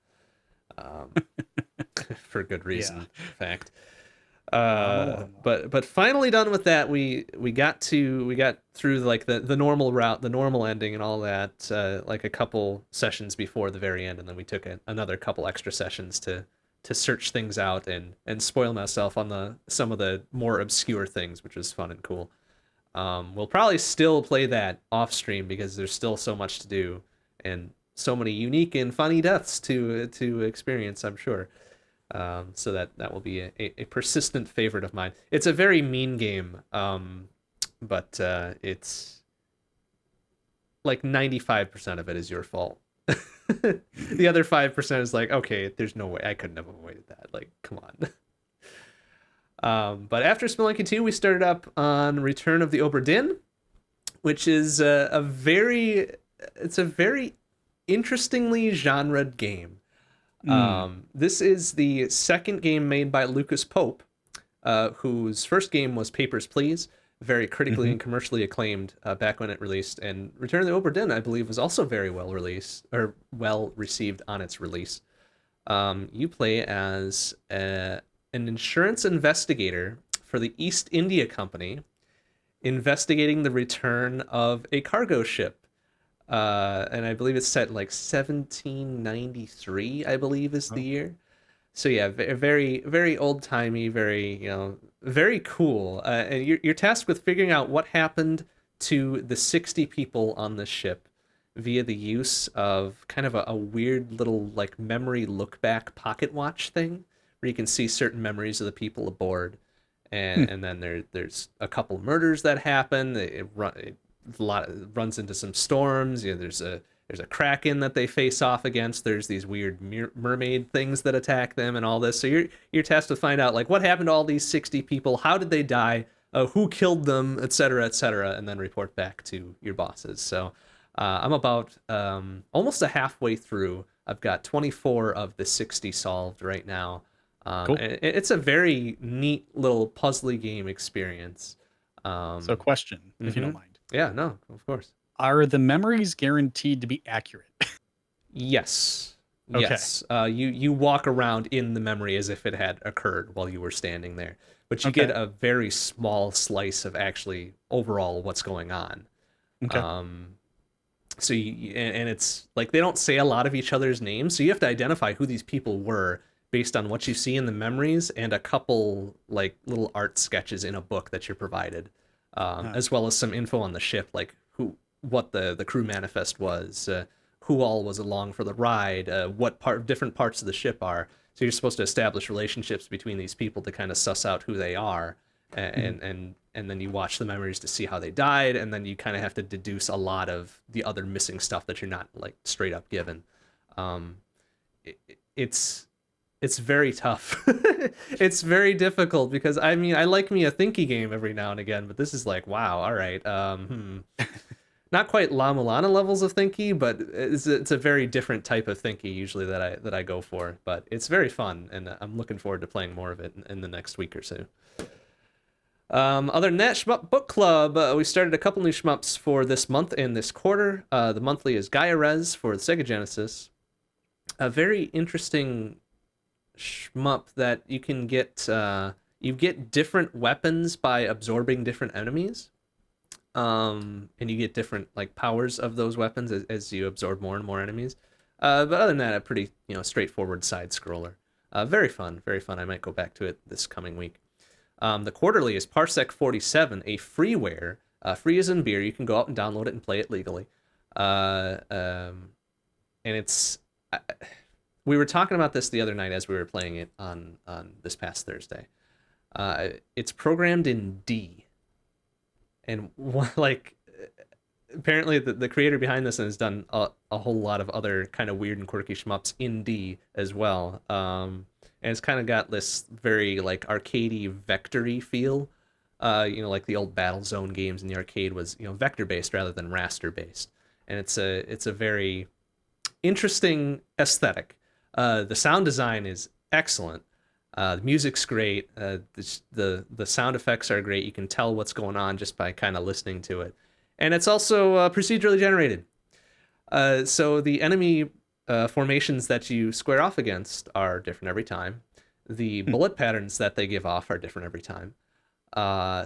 S1: For good reason,
S2: Yeah.
S1: in fact. But finally done with that. We got through like the normal route, the normal ending, and all that. Like a couple sessions before the very end, and then we took another couple extra sessions to search things out and spoil myself on some of the more obscure things, which was fun and cool. We'll probably still play that off stream because there's still so much to do and so many unique and funny deaths to experience, I'm sure. So that will be a persistent favorite of mine. It's a very mean game, but it's like 95% of it is your fault. The other 5% is like, okay, there's no way I couldn't have avoided that. Like, come on. But after Spelunky 2, we started up on Return of the Obra Dinn, which is it's a very interestingly genred game. This is the second game made by Lucas Pope, whose first game was Papers, Please, very critically and commercially acclaimed back when it released. And Return of the Obra Dinn, I believe, was also very well released or well received on its release. You play as an insurance investigator for the East India Company, investigating the return of a cargo ship. And I believe it's set in like 1793, I believe is the year. So yeah, very, very old timey, very, very cool. And you're tasked with figuring out what happened to the 60 people on the ship via the use of kind of a weird little like memory look back pocket watch thing where you can see certain memories of the people aboard. And then there's a couple murders that happen. It runs into some storms. There's a kraken that they face off against. There's these weird mermaid things that attack them and all this. So you're tasked to find out like what happened to all these 60 people, how did they die, who killed them, etc., and then report back to your bosses. So I'm about almost a halfway through. I've got 24 of the 60 solved right now.
S2: Cool.
S1: And it's a very neat little puzzly game experience.
S2: So question, if you don't mind.
S1: Yeah, no, of course.
S2: Are the memories guaranteed to be accurate?
S1: Yes.
S2: Okay.
S1: Yes. You walk around in the memory as if it had occurred while you were standing there, but you get a very small slice of actually overall what's going on.
S2: Okay.
S1: So and it's like they don't say a lot of each other's names, so you have to identify who these people were based on what you see in the memories and a couple like little art sketches in a book that you're provided, as well as some info on the ship, like what the crew manifest was, who all was along for the ride, what different parts of the ship are. So you're supposed to establish relationships between these people to kind of suss out who they are, and then you watch the memories to see how they died, and then you kind of have to deduce a lot of the other missing stuff that you're not like straight up given. It's very tough. It's very difficult because I mean I like me a thinky game every now and again, but this is like wow, all right. Not quite La Mulana levels of thinky, but it's a very different type of thinky usually that I go for. But it's very fun, and I'm looking forward to playing more of it in the next week or so. Other than that, Shmup Book Club, we started a couple new shmups for this month and this quarter. The monthly is Gaia Res for the Sega Genesis. A very interesting shmup that you can get. You get different weapons by absorbing different enemies. And you get different like powers of those weapons as you absorb more and more enemies. But other than that, a pretty straightforward side scroller. Very fun, very fun. I might go back to it this coming week. The quarterly is Parsec 47, a freeware. Free as in beer. You can go out and download it and play it legally. And it's we were talking about this the other night as we were playing it on this past Thursday. It's programmed in D. And like, apparently the creator behind this has done a whole lot of other kind of weird and quirky shmups in D as well. And it's kind of got this very like arcadey vector-y feel. Like the old Battlezone games in the arcade was vector based rather than raster based. And it's a very interesting aesthetic. The sound design is excellent. The music's great. The sound effects are great. You can tell what's going on just by kind of listening to it. And it's also procedurally generated. So the enemy formations that you square off against are different every time. The bullet patterns that they give off are different every time.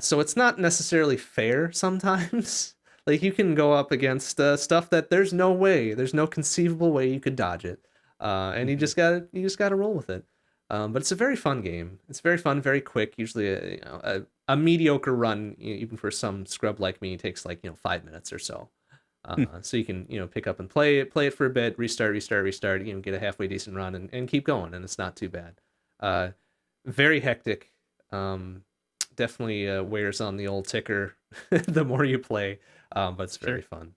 S1: So it's not necessarily fair sometimes. Like you can go up against stuff that there's no conceivable way you could dodge it. And you just gotta roll with it. But it's a very fun game. It's very fun, very quick. Usually, a mediocre run, even for some scrub like me, takes like 5 minutes or so. So you can pick up and play it for a bit, restart, get a halfway decent run, and keep going, and it's not too bad. Very hectic. Definitely wears on the old ticker the more you play, but it's very fun.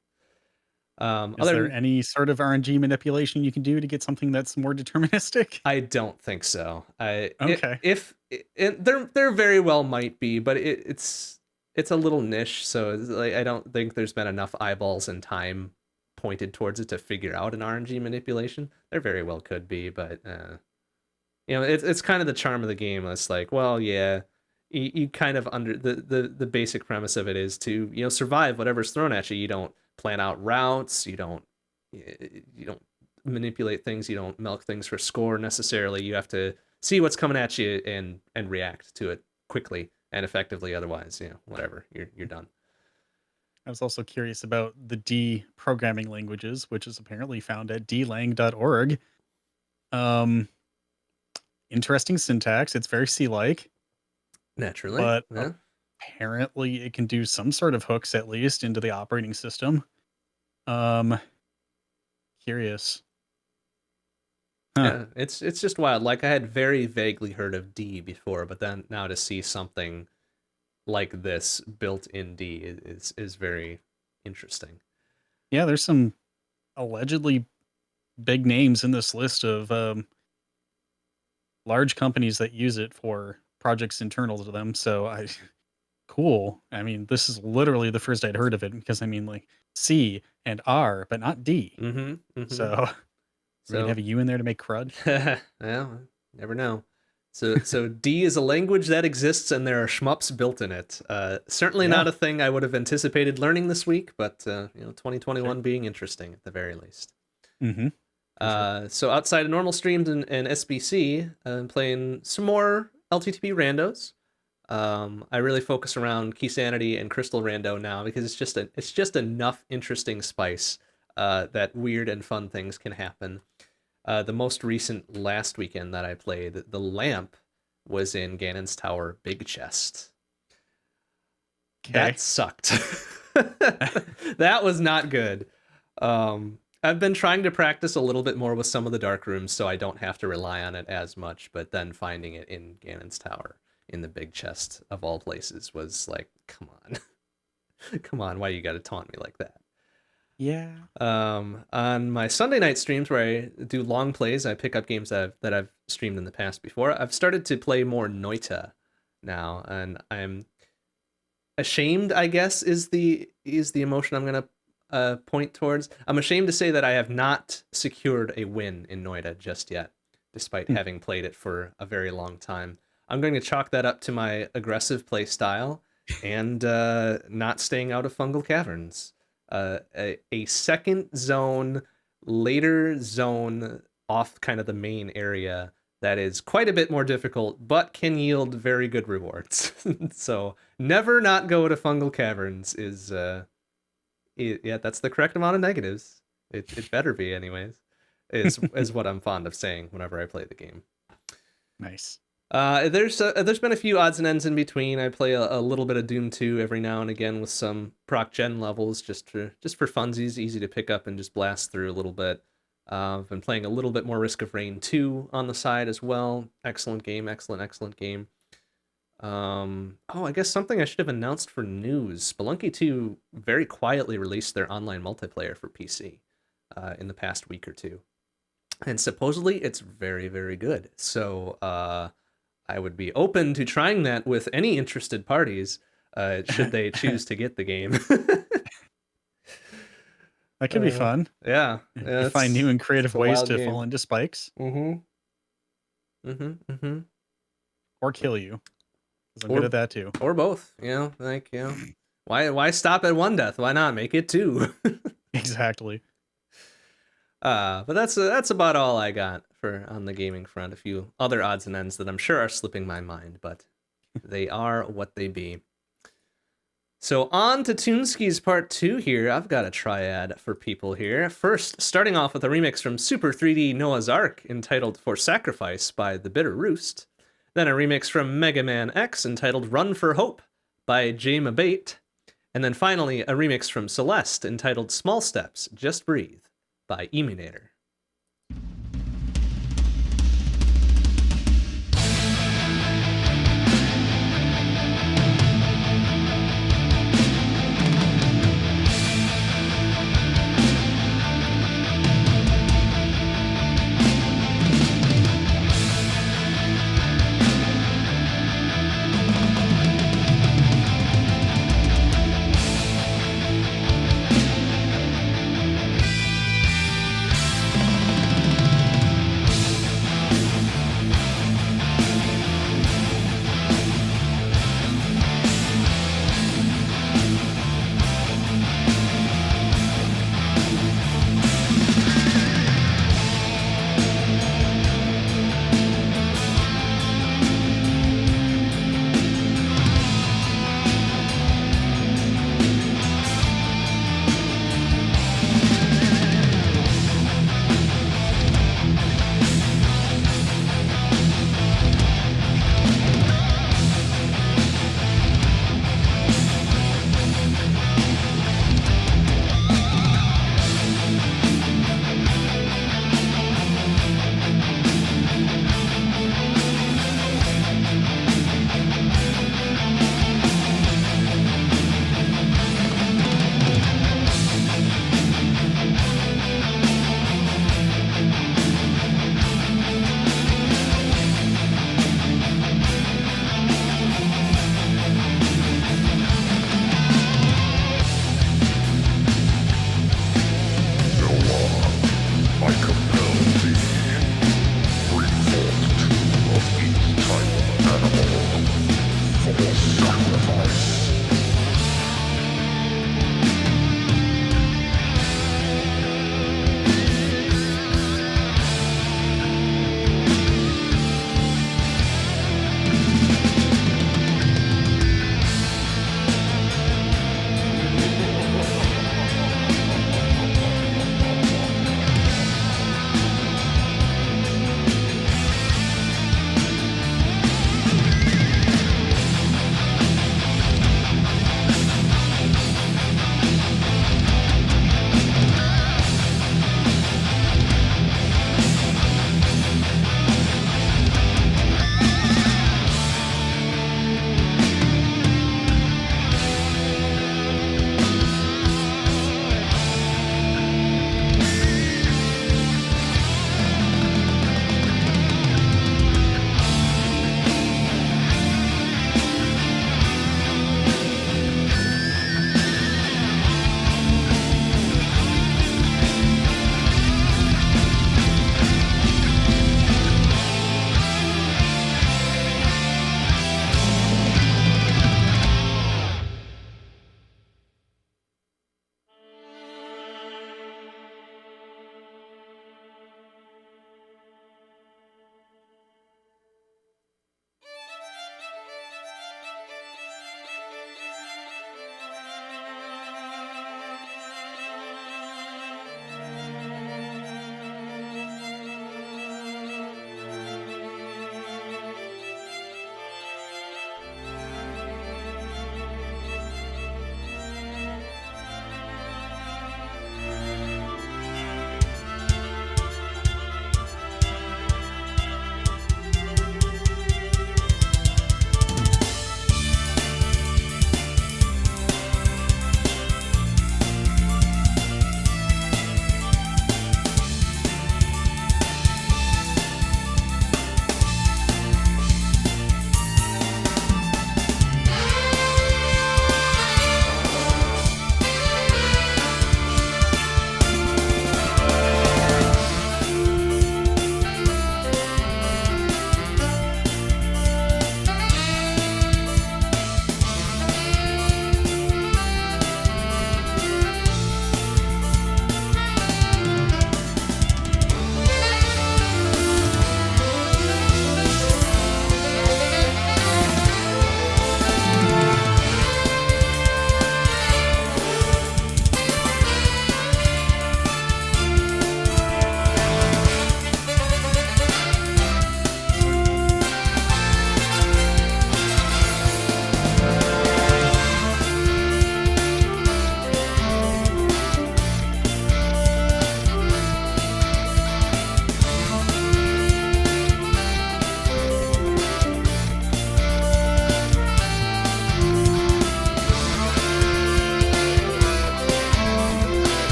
S2: Is there any sort of RNG manipulation you can do to get something that's more deterministic?
S1: I don't think so.
S2: Okay.
S1: There very well might be, but it's a little niche, so it's like I don't think there's been enough eyeballs and time pointed towards it to figure out an RNG manipulation. There very well could be, but it's kind of the charm of the game. It's like, well, yeah, you kind of under the basic premise of it is to survive whatever's thrown at you. You don't plan out routes. You don't manipulate things. You don't milk things for score necessarily. You have to see what's coming at you and react to it quickly and effectively. Otherwise, whatever, you're done.
S2: I was also curious about the D programming languages, which is apparently found at dlang.org. Interesting syntax. It's very C-like,
S1: Naturally,
S2: but
S1: yeah.
S2: apparently it can do some sort of hooks at least into the operating system. Curious. Huh.
S1: Yeah, it's just wild. Like I had very vaguely heard of D before, but then now to see something like this built in D is very interesting.
S2: Yeah, there's some allegedly big names in this list of large companies that use it for projects internal to them. So cool. I mean, this is literally the first I'd heard of it because I mean, like C and R, but not D. So we're gonna have a U in there to make crud.
S1: Well, never know. So D is a language that exists, and there are shmups built in it. Certainly not a thing I would have anticipated learning this week, but 2021 being interesting at the very least.
S2: Mm-hmm.
S1: So outside of normal streams and SBC, I'm playing some more LTTP randos. I really focus around Key Sanity and Crystal Rando now because it's just enough interesting spice that weird and fun things can happen. The most recent last weekend that I played, the lamp was in Ganon's Tower Big Chest. Okay. That sucked. That was not good. I've been trying to practice a little bit more with some of the dark rooms so I don't have to rely on it as much, but then finding it in Ganon's Tower in the Big Chest of all places was like, come on. Come on, why you gotta taunt me like that?
S2: Yeah.
S1: On my Sunday night streams where I do long plays, I pick up games that I've streamed in the past before. I've started to play more Noita now, and I'm ashamed, I guess, is the emotion I'm gonna point towards. I'm ashamed to say that I have not secured a win in Noita just yet, despite having played it for a very long time. I'm going to chalk that up to my aggressive play style and not staying out of fungal caverns. A second zone, later zone off kind of the main area that is quite a bit more difficult, but can yield very good rewards. So never not go to fungal caverns is, that's the correct amount of negatives. It better be anyways, is what I'm fond of saying whenever I play the game.
S2: Nice.
S1: There's been a few odds and ends in between. I play a little bit of Doom 2 every now and again with some proc gen levels just for funsies, easy to pick up and just blast through a little bit. I've been playing a little bit more Risk of Rain 2 on the side as well. Excellent game, excellent game. I guess something I should have announced for news. Spelunky 2 very quietly released their online multiplayer for PC in the past week or two. And supposedly it's very, very good. So I would be open to trying that with any interested parties, should they choose to get the game.
S2: That could be fun.
S1: Yeah.
S2: You find new and creative ways to fall into spikes.
S1: Or
S2: kill you. Because I'm good at that too.
S1: Or both. Why stop at one death? Why not make it two?
S2: Exactly.
S1: But that's about all I got for on the gaming front. A few other odds and ends that I'm sure are slipping my mind, but they are what they be. So on to Toonski's Part 2 here. I've got a triad for people here. First, starting off with a remix from Super 3D Noah's Ark entitled For Sacrifice by The Bitter Roost. Then a remix from Mega Man X entitled Run for Hope by Jay Mabate. And then finally, a remix from Celeste entitled Small Steps, Just Breathe by Eminator.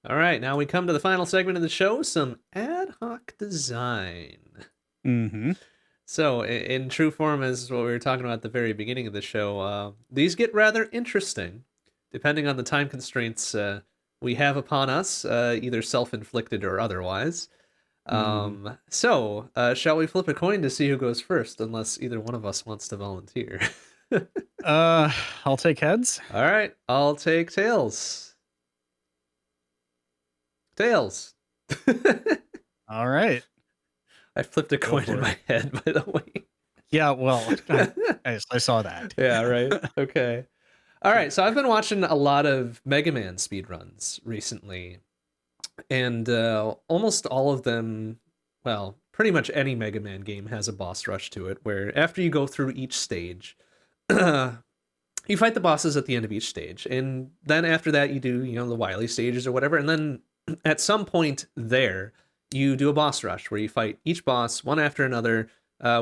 S1: All right, now we come to the final segment of the show, some ad hoc design.
S2: Mm-hmm.
S1: So, in true form, as what we were talking about at the very beginning of the show, these get rather interesting, depending on the time constraints we have upon us, either self-inflicted or otherwise. Shall we flip a coin to see who goes first, unless either one of us wants to volunteer?
S2: I'll take heads.
S1: All right, I'll take tails. Tails.
S2: All right.
S1: I flipped a coin in
S2: for
S1: my head, by the way.
S2: Yeah, well, I saw that.
S1: Yeah, right. Okay. All right, so I've been watching a lot of Mega Man speedruns recently, and almost all of them, well, pretty much any Mega Man game has a boss rush to it, where after you go through each stage, you fight the bosses at the end of each stage, and then after that you do, the Wily stages or whatever, and then at some point there, you do a boss rush where you fight each boss one after another,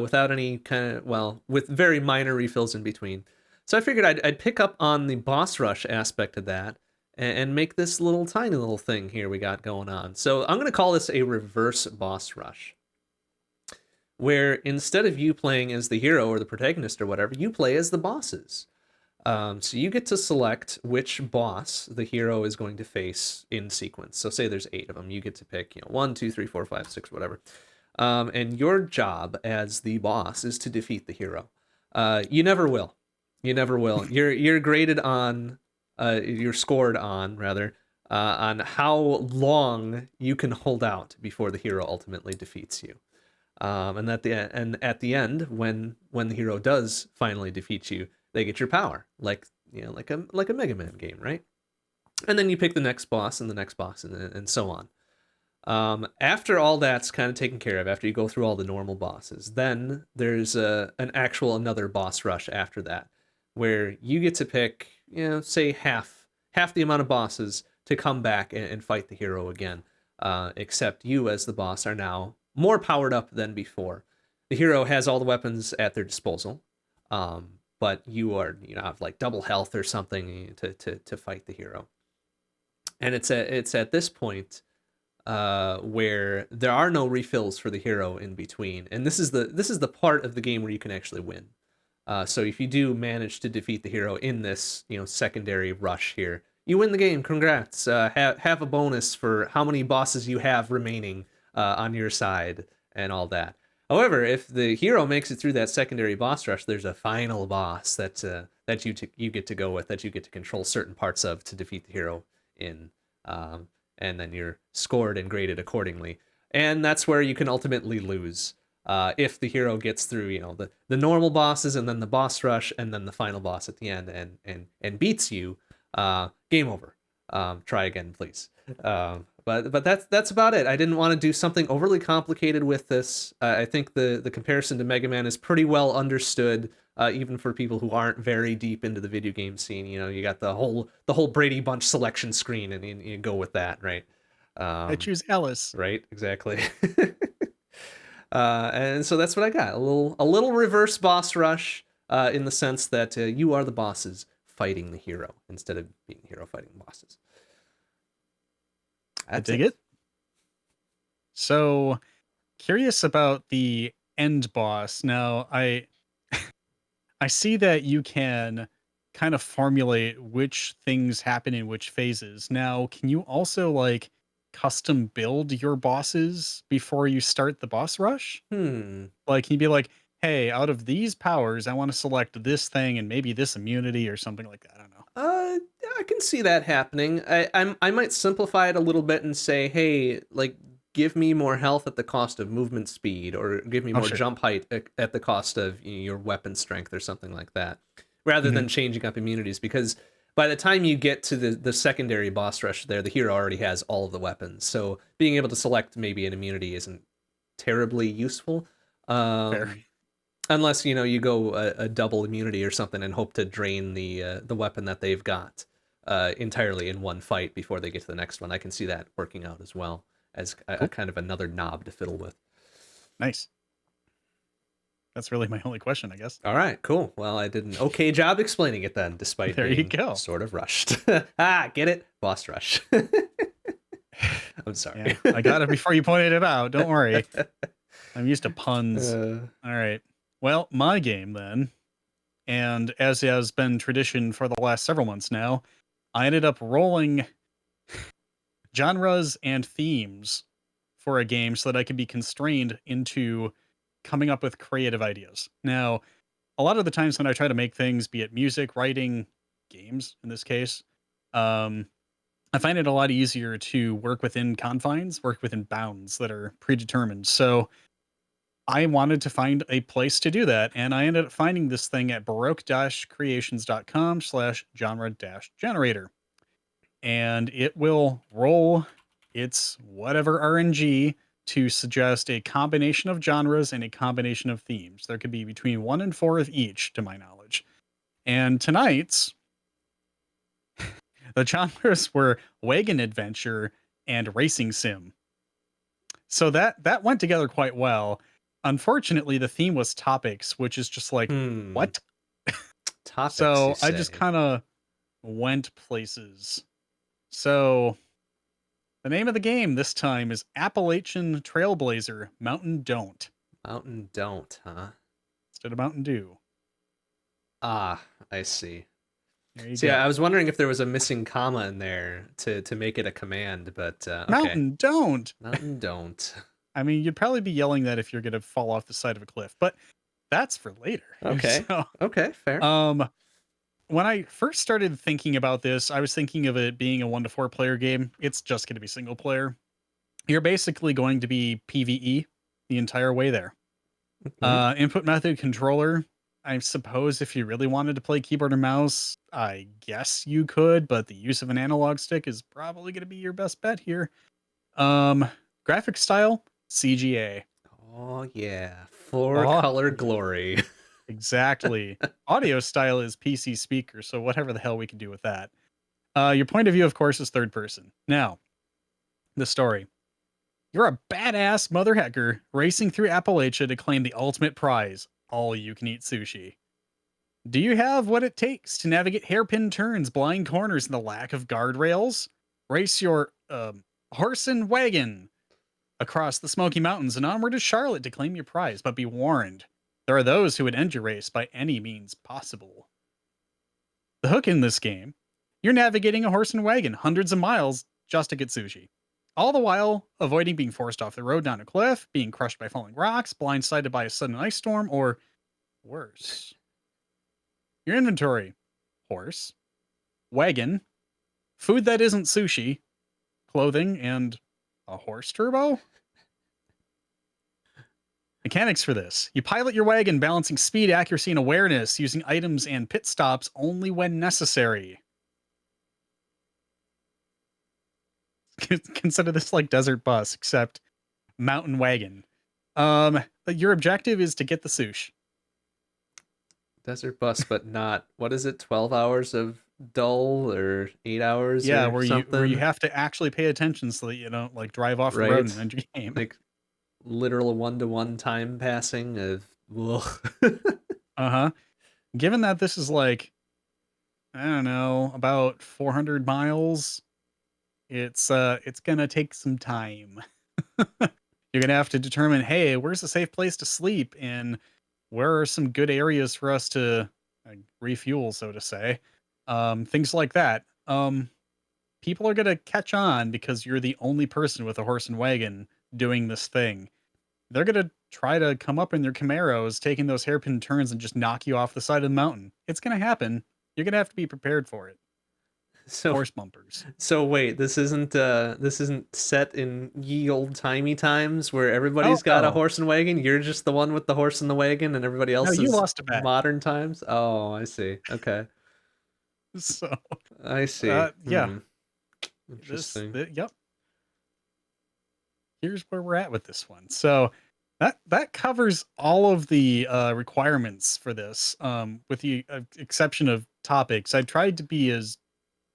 S1: without any kind of, well, with very minor refills in between. So I figured I'd pick up on the boss rush aspect of that and make this little tiny little thing here we got going on. So I'm going to call this a reverse boss rush, where instead of you playing as the hero or the protagonist or whatever, you play as the bosses. So you get to select which boss the hero is going to face in sequence. So say there's 8 of them, you get to pick 1, 2, 3, 4, 5, 6, whatever. And your job as the boss is to defeat the hero. You never will. You never will. You're graded on, you're scored on rather, on how long you can hold out before the hero ultimately defeats you. And at the end, when the hero does finally defeat you, they get your power, like a Mega Man game, right? And then you pick the next boss and the next boss and so on. After all that's kind of taken care of, after you go through all the normal bosses, then there's another boss rush after that, where you get to pick, say half the amount of bosses to come back and fight the hero again. Except you as the boss are now more powered up than before. The hero has all the weapons at their disposal, but you are have like double health or something to fight the hero. And it's at this point where there are no refills for the hero in between, and this is the part of the game where you can actually win. So if you do manage to defeat the hero in this secondary rush here, you win the game. Congrats. Have a bonus for how many bosses you have remaining on your side and all that. However, if the hero makes it through that secondary boss rush, there's a final boss that you get to go with, that you get to control certain parts of to defeat the hero in, and then you're scored and graded accordingly. And that's where you can ultimately lose. If the hero gets through, the normal bosses and then the boss rush and then the final boss at the end and beats you, game over. Try again, please. But that's about it. I didn't want to do something overly complicated with this. I think the comparison to Mega Man is pretty well understood, even for people who aren't very deep into the video game scene. You got the whole Brady Bunch selection screen, and you go with that, right?
S2: I choose Ellis.
S1: Right, exactly. And so that's what I got. A little reverse boss rush, in the sense that you are the bosses fighting the hero instead of being the hero fighting bosses.
S2: I dig it. So, curious about the end boss. Now, I see that you can kind of formulate which things happen in which phases. Now, can you also custom build your bosses before you start the boss rush? Like, can you be like, hey, out of these powers, I want to select this thing and maybe this immunity or something like that. I don't know.
S1: I can see that happening. I might simplify it a little bit and say, hey, give me more health at the cost of movement speed, or give me more jump height at the cost of your weapon strength or something like that, rather than changing up immunities. Because by the time you get to the secondary boss rush there, the hero already has all of the weapons. So being able to select maybe an immunity isn't terribly useful. Unless you go a double immunity or something and hope to drain the weapon that they've got entirely in one fight before they get to the next one. I can see that working out as well as a kind of another knob to fiddle with.
S2: Nice. That's really my only question, I guess.
S1: All right, cool. Well, I did an okay job explaining it then, despite
S2: there
S1: being
S2: you go.
S1: Sort of rushed. Get it? Boss rush. I'm sorry.
S2: Yeah, I got it before you pointed it out. Don't worry. I'm used to puns.
S1: Uh,
S2: All right. Well, my game then, and as has been tradition for the last several months now, I ended up rolling genres and themes for a game so that I could be constrained into coming up with creative ideas. Now, a lot of the times when I try to make things, be it music, writing, games in this case, um, I find it a lot easier to work within confines, work within bounds that are predetermined. So I wanted to find a place to do that, and I ended up finding this thing at baroque-creations.com/genre-generator. And it will roll its whatever RNG to suggest a combination of genres and a combination of themes. There could be between 1 and 4 of each, to my knowledge. And tonight's the genres were wagon adventure and racing sim. So that went together quite well. Unfortunately, the theme was topics, which is just like,
S1: hmm.
S2: what?
S1: Topics, you
S2: So I just
S1: say?
S2: kind of went places. So the name of the game this time is Appalachian Trailblazer Mountain Don't
S1: Mountain don't, huh?
S2: instead of Mountain Dew.
S1: Ah, I see.
S2: There you
S1: See, I
S2: go.
S1: was wondering if there was a missing comma in there to make it a command, but okay.
S2: Mountain Don't.
S1: Mountain don't.
S2: I mean, you'd probably be yelling that if you're going to fall off the side of a cliff, but that's for later.
S1: Okay.
S2: So,
S1: Okay, fair.
S2: um, when I first started thinking about this, I was thinking of it being a 1 to 4 player game. It's just going to be single player. You're basically going to be PvE the entire way there.
S1: Mhm.
S2: Input method controller. I suppose if you really wanted to play keyboard and mouse, I guess you could, but the use of an analog stick is probably going to be your best bet here. Um, Graphic style, CGA.
S1: Oh yeah, four
S2: Oh,
S1: color glory.
S2: exactly. Audio style is PC speaker, so whatever the hell we can do with that. Your point of view, of course, is third person. Now, the story. You're a badass mother hacker racing through Appalachia to claim the ultimate prize, all you can eat sushi. Do you have what it takes to navigate hairpin turns, blind corners, and the lack of guardrails? Race your horse and wagon across the Smoky Mountains and onward to Charlotte to claim your prize, but be warned, there are those who would end your race by any means possible. The hook in this game, you're navigating a horse and wagon hundreds of miles just to get sushi. All the while avoiding being forced off the road down a cliff, being crushed by falling rocks, blindsided by a sudden ice storm, or worse. Your inventory: horse, wagon, food that isn't sushi, clothing, and a horse turbo? Mechanics for this: you pilot your wagon balancing speed, accuracy, and awareness, using items and pit stops only when necessary. Consider this like Desert Bus, except mountain wagon. Your objective is to get the sush.
S1: Desert bus, but not, what is it, 12 hours of dull or 8 hours
S2: Yeah,
S1: or
S2: where you
S1: something?
S2: have to actually pay attention so that you don't like drive off the road
S1: Right?
S2: and end your game.
S1: Like literal one-to-one time passing of ugh.
S2: Uh-huh. Given that this is like, I don't know, about 400 miles, it's gonna take some time. You're gonna have to determine, hey, where's a safe place to sleep, and where are some good areas for us to refuel, so to say. Things like that. People are gonna catch on because you're the only person with a horse and wagon doing this thing. They're gonna try to come up in their Camaros, taking those hairpin turns and just knock you off the side of the mountain. It's gonna happen. You're gonna have to be prepared for it.
S1: So
S2: Horse bumpers.
S1: so wait, this isn't set in ye old timey times where
S2: Oh
S1: everybody's got a
S2: no.
S1: horse and wagon. You're just the one with the horse and the wagon, and everybody
S2: No,
S1: else
S2: you
S1: is
S2: lost a bet.
S1: modern times. Oh, I see. Okay,
S2: So
S1: I see.
S2: yeah.
S1: Interesting.
S2: Yep. Here's where we're at with this one. So that covers all of the requirements for this, with the exception of topics. I tried to be as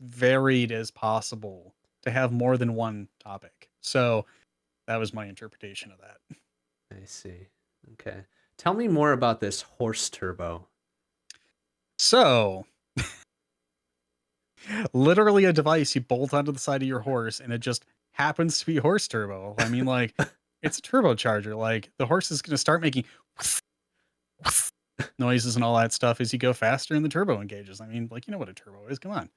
S2: varied as possible to have more than one topic. So that was my interpretation of that.
S1: I see. Okay. Tell me more about this horse turbo.
S2: So literally a device you bolt onto the side of your horse, and it just happens to be horse turbo. I mean, like, it's a turbocharger. Like, the horse is going to start making noises and all that stuff as you go faster and the turbo engages. I mean, like, you know what a turbo is. Come on.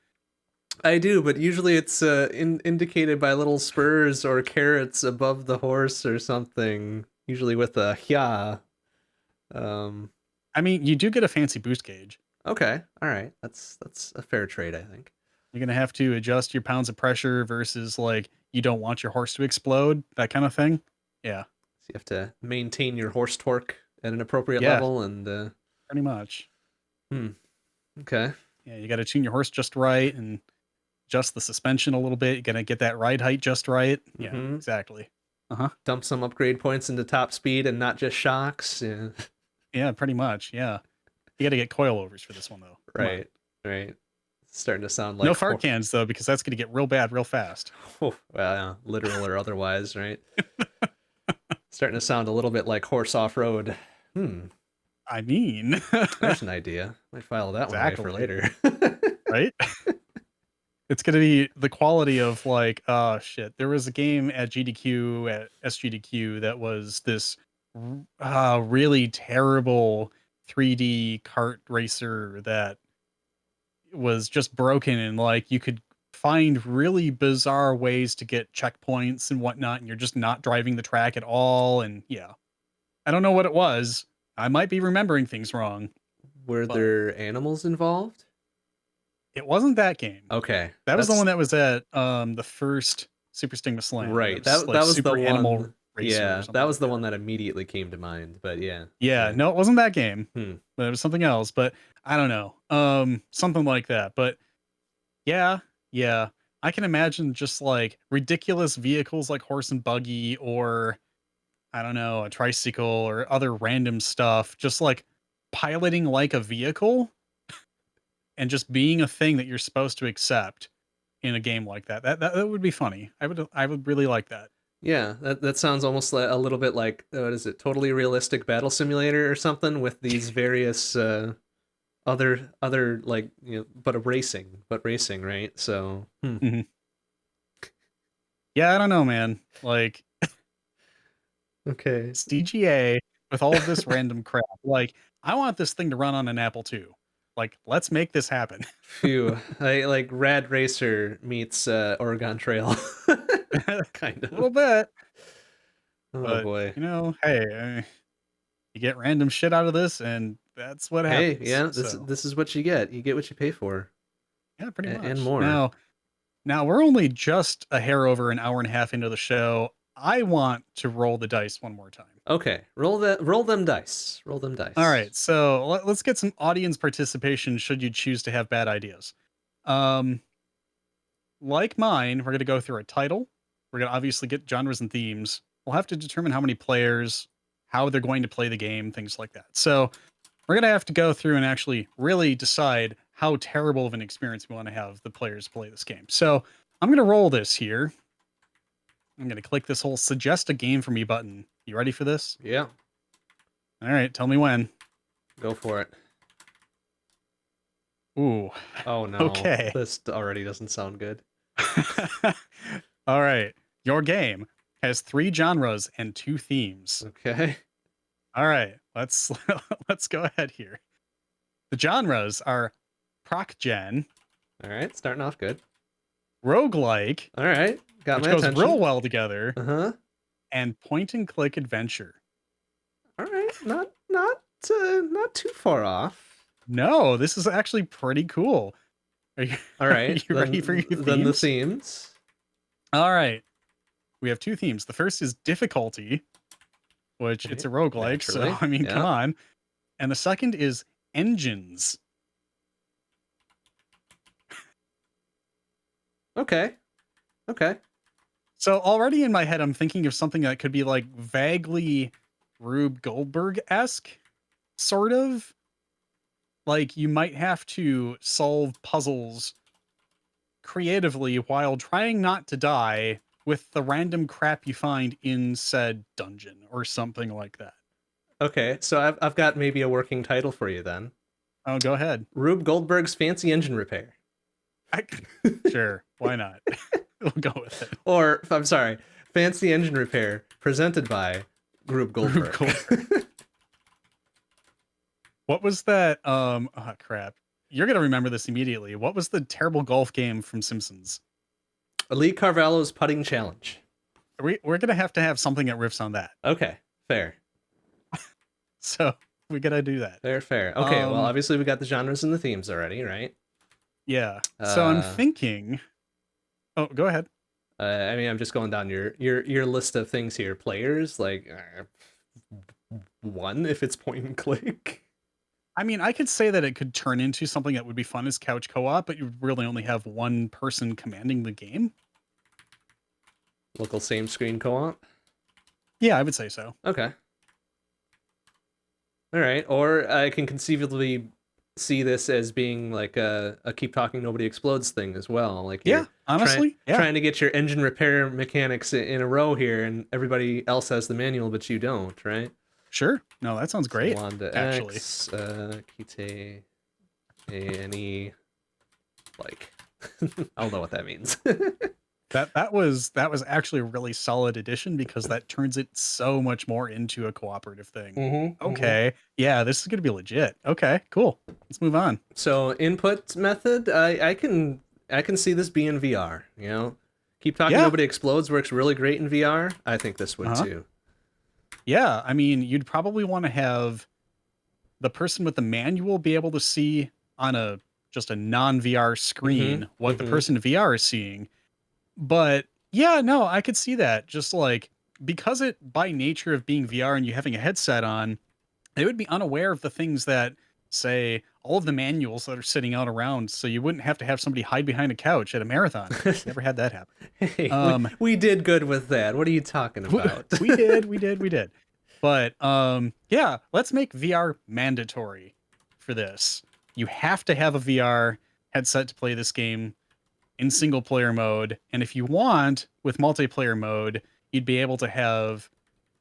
S1: I do, but usually it's indicated by little spurs or carrots above the horse or something. Usually with a yeah.
S2: I mean, you do get a fancy boost gauge.
S1: Okay, all right, that's a fair trade, I think.
S2: You're going to have to adjust your pounds of pressure versus, like, you don't want your horse to explode, that kind of thing. Yeah.
S1: So you have to maintain your horse torque at an appropriate
S2: Yeah,
S1: level, and
S2: pretty much.
S1: okay.
S2: Yeah, you got to tune your horse just right and adjust the suspension a little bit. You're going to get that ride height just right. Yeah, exactly.
S1: Dump some upgrade points into top speed and not just shocks. Yeah.
S2: Yeah, pretty much. Yeah. You got to get coilovers for this one, though.
S1: Right. It's starting to sound like
S2: no fart cans, though, because that's going to get real bad real fast.
S1: Oh, well, yeah, literal or otherwise, right? Starting to sound a little bit like horse off-road.
S2: I mean,
S1: there's an idea. Might file that one away for later.
S2: Right? It's going to be the quality of, like, oh shit. There was a game at GDQ, at SGDQ, that was this really terrible 3D kart racer that was just broken, and like you could find really bizarre ways to get checkpoints and whatnot, and you're just not driving the track at all. And yeah, I don't know what it was. I might be remembering things wrong.
S1: Were there animals involved?
S2: It wasn't that game.
S1: Okay,
S2: that was the one that was at the first Super Stigma Slam.
S1: Right,
S2: that
S1: was
S2: Super
S1: the
S2: Animal
S1: one.
S2: Racer.
S1: Yeah, that was the one that immediately came to mind. But yeah,
S2: no, it wasn't that game. But it was something else. But I don't know, something like that. But yeah, I can imagine just like ridiculous vehicles like horse and buggy, or I don't know, a tricycle or other random stuff, just like piloting like a vehicle and just being a thing that you're supposed to accept in a game like that. That would be funny. I would really like that.
S1: Yeah, that sounds almost like a little bit like, what is it, Totally Realistic Battle Simulator or something, with these various other like, you know, but racing, right? So
S2: yeah, I don't know, man. Like,
S1: okay,
S2: it's DGA with all of this random crap. Like, I want this thing to run on an Apple II. Like, let's make this happen.
S1: Phew, like Rad Racer meets Oregon Trail. Kind of.
S2: A little bit.
S1: Oh
S2: but,
S1: boy.
S2: You know, hey, you get random shit out of this, and that's what happens.
S1: Hey, yeah, this is what you get. You get what you pay for.
S2: Yeah, pretty much.
S1: And more.
S2: Now we're only just a hair over an hour and a half into the show. I want to roll the dice one more time.
S1: Okay, roll them dice. Roll them dice.
S2: All right, so let's get some audience participation should you choose to have bad ideas. Like mine, we're going to go through a title. We're going to obviously get genres and themes. We'll have to determine how many players, how they're going to play the game, things like that. So we're going to have to go through and actually really decide how terrible of an experience we want to have the players play this game. So I'm going to roll this here. I'm going to click this whole suggest a game for me button. You ready for this?
S1: Yeah.
S2: All right, tell me when.
S1: Go for it.
S2: Ooh.
S1: Oh no.
S2: Okay.
S1: This already doesn't sound good.
S2: All right. Your game has 3 genres and 2 themes.
S1: Okay.
S2: All right. Let's go ahead here. The genres are proc gen.
S1: All right, starting off good.
S2: Roguelike.
S1: All right. Got
S2: which
S1: my
S2: goes
S1: attention.
S2: real well together.
S1: Uh-huh.
S2: And point and click adventure.
S1: All right. Not too far off.
S2: No, this is actually pretty cool. All right. Are you ready for your themes?
S1: Then the themes.
S2: All right. We have 2 themes. The first is difficulty, which it's a roguelike.
S1: Naturally.
S2: So, I mean, come on. And the second is engines.
S1: Okay.
S2: So already in my head, I'm thinking of something that could be like vaguely Rube Goldberg-esque, sort of. Like you might have to solve puzzles creatively while trying not to die with the random crap you find in said dungeon or something like that.
S1: Okay, so I've got maybe a working title for you then.
S2: Oh, go ahead.
S1: Rube Goldberg's Fancy Engine Repair.
S2: Sure, why not? We'll go with it.
S1: Or I'm sorry, Fancy Engine Repair presented by Group Goldberg.
S2: What was that? Oh crap! You're gonna remember this immediately. What was the terrible golf game from Simpsons?
S1: Lee Carvalho's putting challenge.
S2: We're gonna have to have something that riffs on that.
S1: Okay, fair.
S2: So we gotta do that.
S1: Fair. Okay, well, obviously we got the genres and the themes already, right?
S2: Yeah. So I'm thinking. Oh, go ahead.
S1: I mean, I'm just going down your list of things here. Players, like one if it's point and click.
S2: I mean, I could say that it could turn into something that would be fun as couch co-op, but you really only have one person commanding the game.
S1: Local same screen co-op?
S2: Yeah, I would say so.
S1: Okay. All right. Or I can conceivably see this as being like a keep talking, nobody explodes thing as well. Like,
S2: yeah, honestly,
S1: trying to get your engine repair mechanics in a row here, and everybody else has the manual, but you don't, right?
S2: Sure. No, that sounds great.
S1: Wanda
S2: actually.
S1: X, Kite, A-N-E, like, I don't know what that means.
S2: That was actually a really solid addition because that turns it so much more into a cooperative thing. Okay. Yeah, this is gonna be legit. Okay, cool. Let's move on.
S1: So input method, I can see this being VR, you know? Keep talking, nobody explodes works really great in VR. I think this would too.
S2: Yeah, I mean, you'd probably want to have the person with the manual be able to see on just a non-VR screen what the person in VR is seeing. But yeah, no, I could see that. Just like because it by nature of being VR and you having a headset on, they would be unaware of the things that say all of the manuals that are sitting out around. So you wouldn't have to have somebody hide behind a couch at a marathon. Never had that happen.
S1: Hey, we did good with that. What are you talking about?
S2: we did. But yeah, let's make VR mandatory for this. You have to have a VR headset to play this game in single player mode. And if you want, with multiplayer mode, you'd be able to have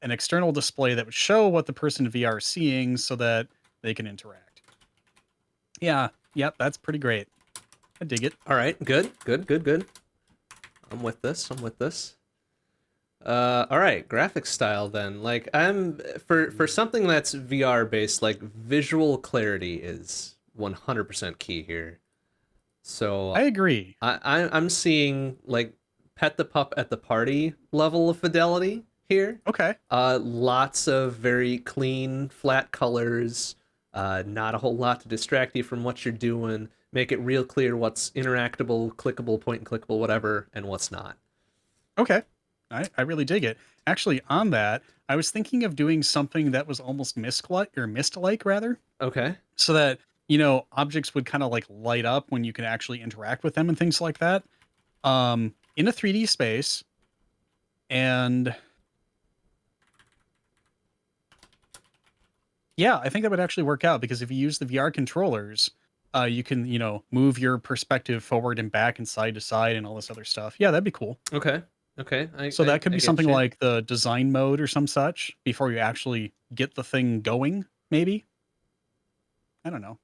S2: an external display that would show what the person in VR is seeing so that they can interact. Yeah, yep, that's pretty great. I dig it.
S1: All right, good. I'm with this. All right, graphics style then. Like I'm for something that's VR based, like visual clarity is 100% key here. So
S2: I agree.
S1: I'm seeing like Pet the Pup at the Party level of fidelity here.
S2: Okay.
S1: Lots of very clean, flat colors. Not a whole lot to distract you from what you're doing. Make it real clear what's interactable, clickable, point and clickable, whatever, and what's not.
S2: Okay. I really dig it. Actually, on that, I was thinking of doing something that was almost Myst-like rather.
S1: Okay.
S2: So that, objects would kind of like light up when you can actually interact with them and things like that. In a 3D space. And yeah, I think that would actually work out because if you use the VR controllers, you can, move your perspective forward and back and side to side and all this other stuff. Yeah, that'd be cool.
S1: Okay.
S2: So that could be something like the design mode or some such before you actually get the thing going, maybe. I don't know.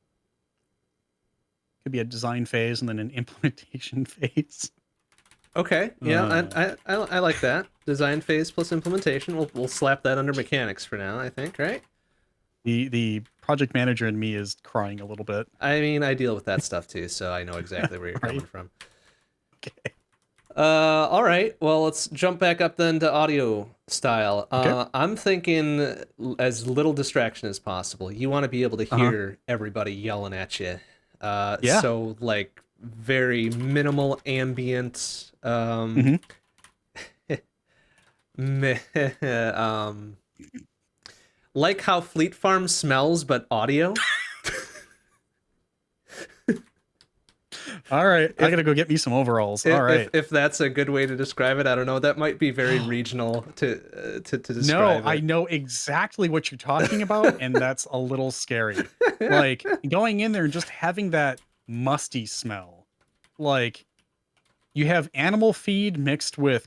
S2: Could be a design phase and then an implementation phase.
S1: Okay. Yeah, I like that. Design phase plus implementation. We'll slap that under mechanics for now, I think, right?
S2: The project manager in me is crying a little bit.
S1: I mean, I deal with that stuff too, so I know exactly where you're coming from.
S2: Okay.
S1: All right. Well, let's jump back up then to audio style.
S2: Okay.
S1: I'm thinking as little distraction as possible. You want to be able to hear everybody yelling at you.
S2: Yeah.
S1: So like very minimal ambient. Like how Fleet Farm smells, but audio.
S2: All right, I gotta go get me some overalls. All right,
S1: if that's a good way to describe it, I don't know. That might be very regional to describe.
S2: No,
S1: it.
S2: I know exactly what you're talking about, and that's a little scary. Like going in there and just having that musty smell. Like you have animal feed mixed with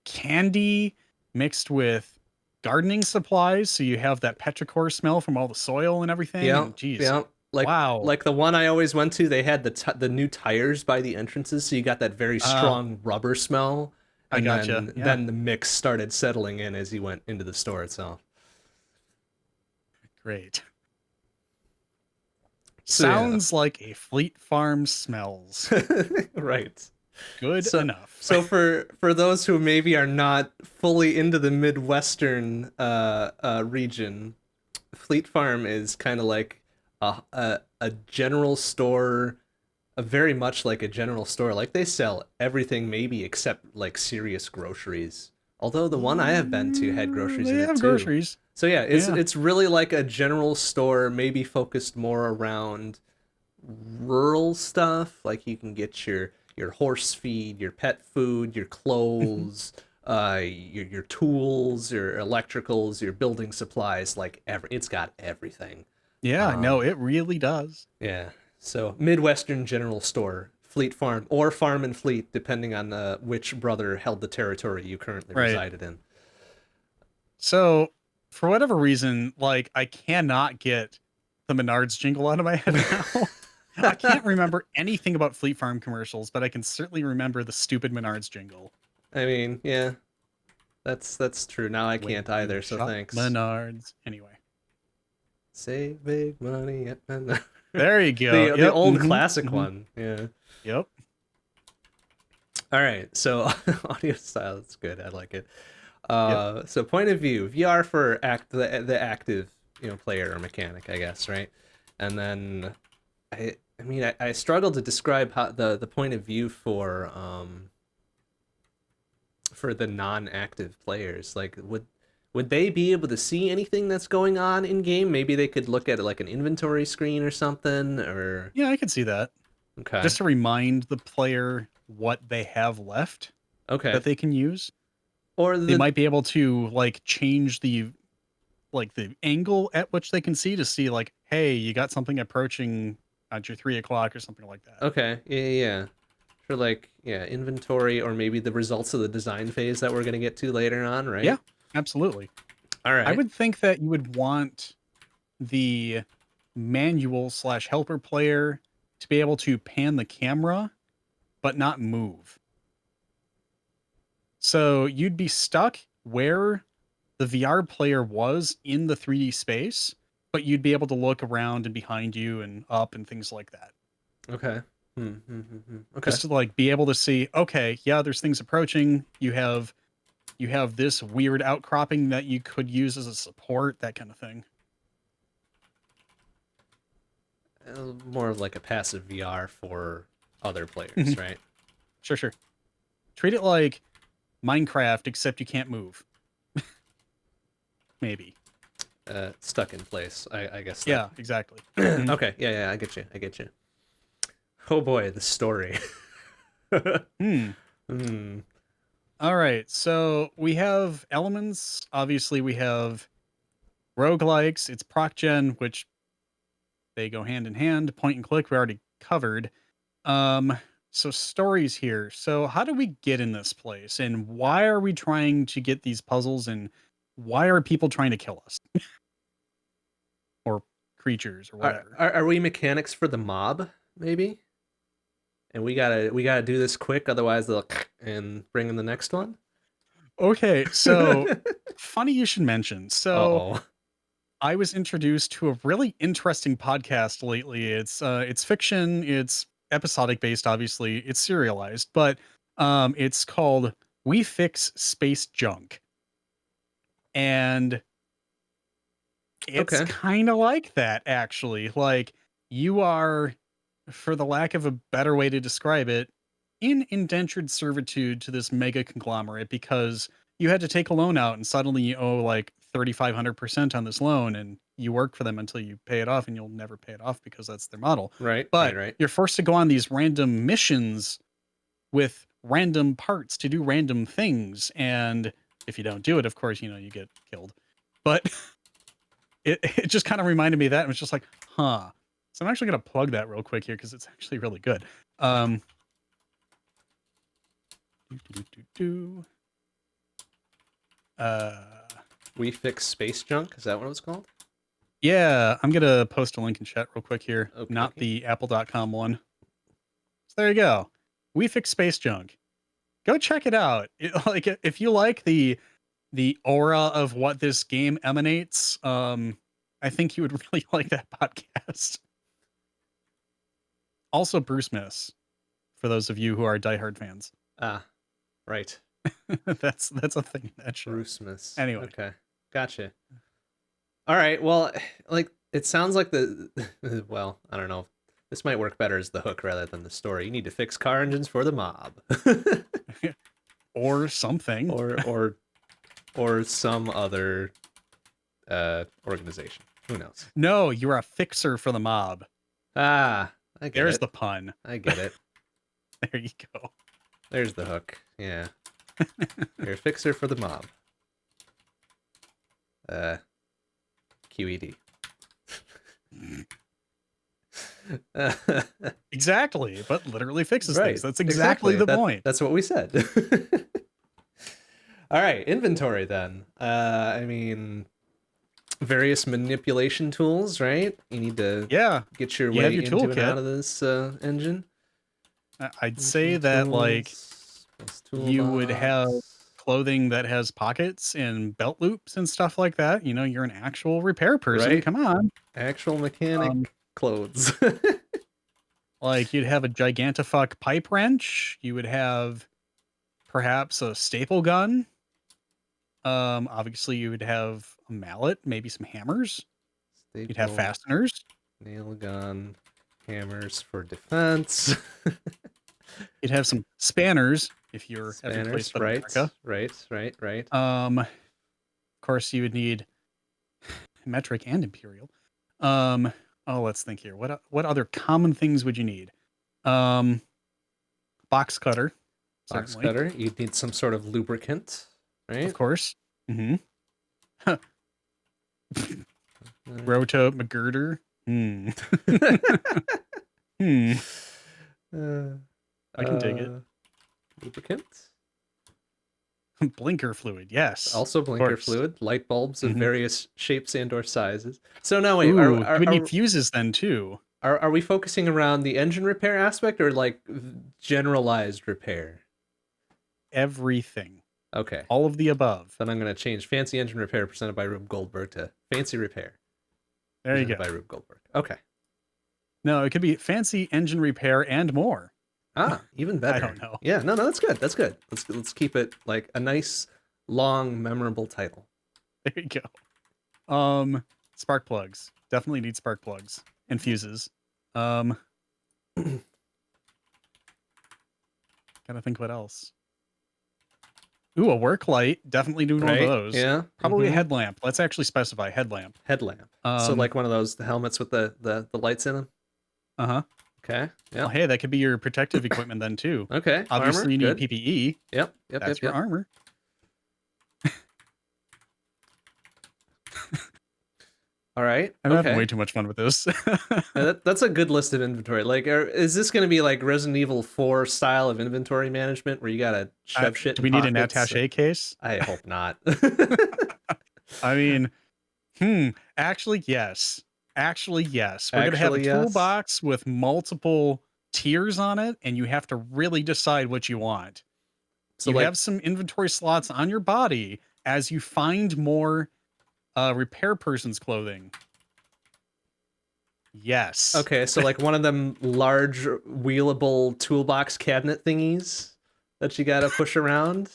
S2: candy, mixed with gardening supplies, so you have that petrichor smell from all the soil and everything.
S1: Yeah,
S2: and, geez.
S1: yeah. like
S2: Wow.
S1: like the one I always went to, they had the new tires by the entrances, so you got that very
S2: Uh,
S1: strong rubber smell,
S2: I
S1: and
S2: gotcha.
S1: then
S2: Yeah.
S1: the mix started settling in as you went into the store itself.
S2: Great.
S1: So yeah,
S2: Sounds like a Fleet Farm smells.
S1: right.
S2: Good
S1: So
S2: enough.
S1: for those who maybe are not fully into the Midwestern region, Fleet Farm is kind of like a general store, a very much like a general store. Like they sell everything maybe except like serious groceries. Although the one I have been to had groceries
S2: They
S1: in it
S2: have
S1: too.
S2: groceries.
S1: So yeah,
S2: Yeah.
S1: it's really like a general store, maybe focused more around rural stuff. Like you can get your horse feed, your pet food, your clothes, your tools, your electricals, your building supplies. Like it's got everything.
S2: Yeah, no,
S1: Um,
S2: it really does.
S1: yeah. So Midwestern General Store, Fleet Farm, or Farm and Fleet, depending on which brother held the territory you currently
S2: Right.
S1: resided in.
S2: So, for whatever reason, like I cannot get the Menards jingle out of my head now. I can't remember anything about Fleet Farm commercials, but I can certainly remember the stupid Menards jingle.
S1: I mean, yeah, that's true. Now I
S2: When
S1: can't
S2: you
S1: either. So
S2: shop
S1: thanks.
S2: Menards. Anyway,
S1: Save big money at Menards.
S2: there you go.
S1: The
S2: Yep.
S1: old classic one. Yeah.
S2: Yep.
S1: All right. So audio style, that's good. I like it.
S2: Yep.
S1: So point of view, VR for the active player or mechanic, I guess, right? And then I mean I struggle to describe how the point of view for the non-active players. Like would they be able to see anything that's going on in game? Maybe they could look at it like an inventory screen or something, or
S2: Yeah, I can see that.
S1: okay.
S2: Just to remind the player what they have left
S1: Okay.
S2: that they can use.
S1: Or
S2: They
S1: the
S2: might be able to like change the angle at which they can see like, hey, you got something approaching at your 3 o'clock or something like that.
S1: okay, yeah, yeah, yeah. For like, yeah, inventory or maybe the results of the design phase that we're gonna get to later on,
S2: Yeah,
S1: right?
S2: absolutely.
S1: All
S2: I
S1: right.
S2: would think that you would want the manual slash helper player to be able to pan the camera but not move. So you'd be stuck where the VR player was in the 3D space, but you'd be able to look around and behind you and up and things like that.
S1: Okay. Okay.
S2: Just to like be able to see, okay, yeah, there's things approaching. You have this weird outcropping that you could use as a support, that kind of thing.
S1: More of like a passive VR for other players,
S2: Mhm.
S1: right?
S2: Sure, sure. Treat it like Minecraft, except you can't move. Maybe.
S1: Stuck in place. I guess that.
S2: Yeah, exactly. Mhm.
S1: Okay. Yeah, yeah, I get you. I get you. Oh boy, the story.
S2: Hmm.
S1: Hmm.
S2: All right. So we have elements. Obviously, we have roguelikes. It's proc gen, which they go hand in hand. Point and click, we already covered. Um, so stories here. So how do we get in this place? And why are we trying to get these puzzles? And why are people trying to kill us? Or creatures or whatever.
S1: Are we mechanics for the mob? Maybe. And we gotta do this quick, otherwise they'll and bring in the next one.
S2: Okay, so funny you should mention. So
S1: Uh-oh.
S2: I was introduced to a really interesting podcast lately. It's fiction, it's episodic based, obviously, it's serialized, but it's called We Fix Space Junk. And it's
S1: Okay.
S2: kind of like that, actually. Like you are, for the lack of a better way to describe it, in indentured servitude to this mega conglomerate because you had to take a loan out and suddenly you owe like 3,500% on this loan and you work for them until you pay it off and you'll never pay it off because that's their model.
S1: Right, right,
S2: But
S1: right.
S2: you're forced to go on these random missions with random parts to do random things. And if you don't do it, of course, you get killed. But it just kind of reminded me of that. And was just like, huh. So I'm actually going to plug that real quick here because it's actually really good. Um, do, do, do, do, do.
S1: We fix space junk. Is that what it was called?
S2: Yeah, I'm gonna post a link in chat real quick here.
S1: Okay,
S2: Not
S1: okay.
S2: the apple.com one. So there you go. We fix space junk. Go check it out. Like if you like the aura of what this game emanates, I think you would really like that podcast. Also Bruce Miss, for those of you who are diehard fans.
S1: Ah, right.
S2: That's a thing in that show.
S1: Bruce Smith.
S2: Anyway.
S1: Okay, gotcha. All right. Well, like it sounds like the well, I don't know. This might work better as the hook rather than the story. You need to fix car engines for the mob,
S2: Or something.
S1: or some other organization. Who knows?
S2: No, you're a fixer for the mob.
S1: Ah, I get
S2: There's
S1: it.
S2: the pun.
S1: I get it.
S2: There you go.
S1: There's the hook. Yeah. You're a fixer for the mob. QED.
S2: Exactly, but literally fixes
S1: Right.
S2: things. That's exactly the point.
S1: That's what we said. All right, inventory then. I mean, various manipulation tools, right? You need to get your way into and out of this engine.
S2: I'd say that like you would have clothing that has pockets and belt loops and stuff like that. You know, you're an actual repair person.
S1: Right?
S2: Come on.
S1: Actual mechanic clothes.
S2: Like you'd have a gigantifuck pipe wrench. You would have perhaps a staple gun. Obviously you would have a mallet, maybe some hammers. You'd have fasteners.
S1: Nail gun, hammers for defense.
S2: You'd have some spanners if you're ever placed in America.
S1: Right.
S2: Of course you would need metric and imperial. Let's think here. What other common things would you need? Box cutter.
S1: Box
S2: Certainly.
S1: cutter. You'd need some sort of lubricant, right?
S2: Of course. Roto McGirder. I can dig it.
S1: Lubricant.
S2: Blinker fluid, yes.
S1: Also blinker fluid. Light bulbs of various shapes and/or sizes. So now wait,
S2: we need fuses then too.
S1: Are we focusing around the engine repair aspect or like generalized repair?
S2: Everything.
S1: Okay.
S2: All of the above.
S1: Then I'm going to change fancy engine repair presented by Rube Goldberg to fancy repair.
S2: There you go.
S1: By Rube Goldberg. Okay.
S2: No, it could be fancy engine repair and more.
S1: Ah, even better.
S2: I don't know.
S1: Yeah, no, that's good. That's good. Let's keep it like a nice, long, memorable title.
S2: There you go. Spark plugs. Definitely need spark plugs and fuses. Gotta think what else. Ooh, a work light. Definitely doing one of those.
S1: Yeah.
S2: Probably a headlamp. Let's actually specify headlamp.
S1: Headlamp. So like one of those helmets with the lights in them.
S2: Uh-huh.
S1: Okay. Yeah.
S2: Well, hey, that could be your protective equipment then too.
S1: Okay.
S2: Obviously,
S1: armor,
S2: you need
S1: good.
S2: PPE.
S1: Yep.
S2: That's your armor.
S1: All right.
S2: I'm having way too much fun with this.
S1: That's a good list of inventory. Like, is this going to be like Resident Evil 4 style of inventory management where you gotta shove shit?
S2: Do we need an attaché case?
S1: I hope not.
S2: I mean, actually, yes. We're gonna have a toolbox with multiple tiers on it, and you have to really decide what you want. So you have some inventory slots on your body as you find more repair person's clothing. Yes.
S1: Okay, so like one of them large wheelable toolbox cabinet thingies that you gotta push around.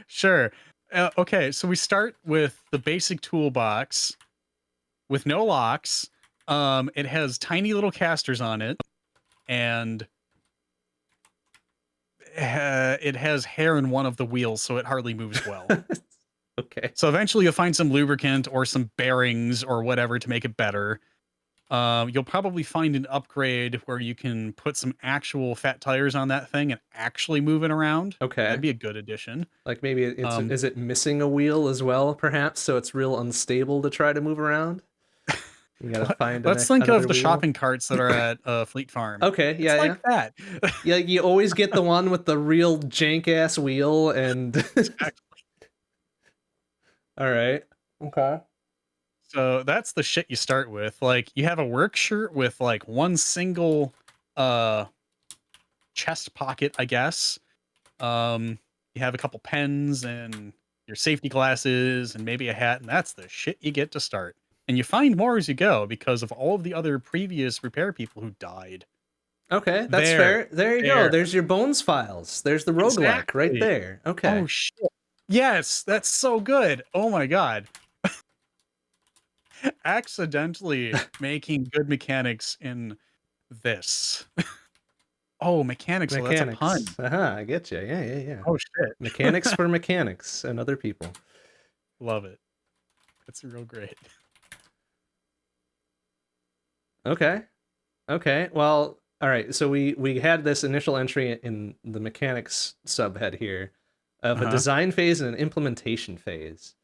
S2: Sure. Okay, so we start with the basic toolbox with no locks. It has tiny little casters on it, and it has hair in one of the wheels, so it hardly moves well.
S1: Okay.
S2: So eventually you'll find some lubricant or some bearings or whatever to make it better. You'll probably find an upgrade where you can put some actual fat tires on that thing and actually move it around.
S1: Okay.
S2: That'd be a good addition.
S1: Like maybe is it missing a wheel as well, perhaps? So it's real unstable to try to move around? You gotta find
S2: Let's think of the shopping carts that are at Fleet Farm.
S1: Okay, yeah,
S2: like that.
S1: Yeah, you always get the one with the real jank-ass wheel and...
S2: Exactly.
S1: All right. Okay.
S2: So that's the shit you start with. Like you have a work shirt with like one single uh chest pocket, I guess. You have a couple pens and your safety glasses and maybe a hat, and that's the shit you get to start. And you find more as you go because of all of the other previous repair people who died.
S1: Okay, that's
S2: There,
S1: fair. There you go.
S2: there,
S1: There's your bones files. There's the roguelike right
S2: exactly.
S1: there. Okay.
S2: Oh shit. Yes, that's so good. Oh my god. Accidentally making good mechanics in this. Oh, mechanics. So that's a
S1: Mechanics.
S2: pun.
S1: I get you. Yeah, yeah, yeah.
S2: Oh shit.
S1: Mechanics for mechanics and other people.
S2: Love it. That's real great.
S1: Okay. Okay. Well, all right. So we had this initial entry in the mechanics subhead here of a
S2: Uh-huh.
S1: design phase and an implementation phase.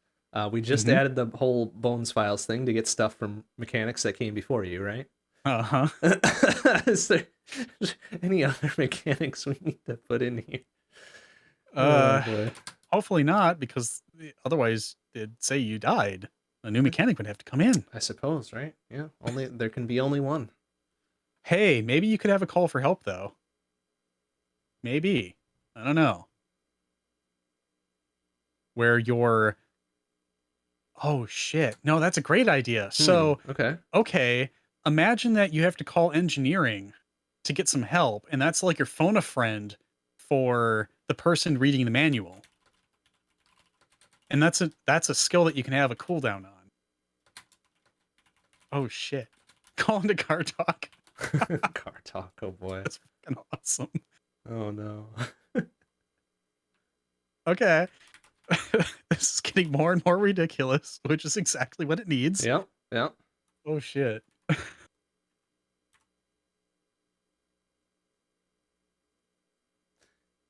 S1: We just
S2: Mm-hmm.
S1: added the whole bones files thing to get stuff from mechanics that came before you, right?
S2: Uh-huh.
S1: Is there any other mechanics we need to put in here? Oh
S2: Uh
S1: boy.
S2: Hopefully not, because otherwise it'd say you died. A new mechanic would have to come in.
S1: I suppose, right? Yeah. Only there can be only one.
S2: Hey, maybe you could have a call for help though. Maybe. I don't know. Where you're oh shit. No, that's a great idea. So,
S1: Okay.
S2: okay, imagine that you have to call engineering to get some help, and that's like your phone a friend for the person reading the manual. And that's a skill that you can have a cooldown on. Oh shit. Call into car talk.
S1: Car talk. Oh boy.
S2: That's fucking awesome.
S1: Oh no.
S2: Okay. This is getting more and more ridiculous, which is exactly what it needs.
S1: Yep. Yep.
S2: Oh shit.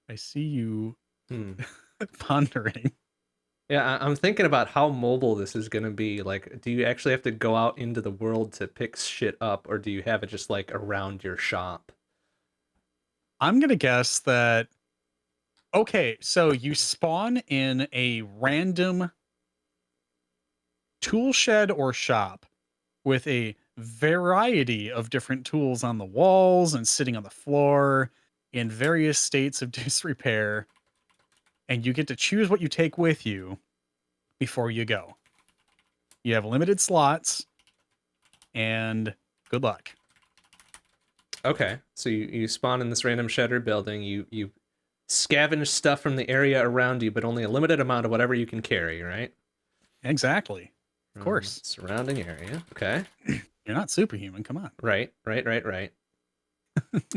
S2: I see you
S1: Hmm.
S2: pondering.
S1: Yeah, I'm thinking about how mobile this is going to be. Like, do you actually have to go out into the world to pick shit up, or do you have it just like around your shop?
S2: I'm gonna guess that okay, so you spawn in a random tool shed or shop with a variety of different tools on the walls and sitting on the floor in various states of disrepair, and you get to choose what you take with you before you go. You have limited slots, and good luck.
S1: Okay, so you spawn in this random shutter building. You scavenge stuff from the area around you, but only a limited amount of whatever you can carry, right?
S2: Exactly. Of
S1: From the
S2: course.
S1: surrounding area. Okay.
S2: You're not superhuman. Come on.
S1: Right. Right. Right. Right.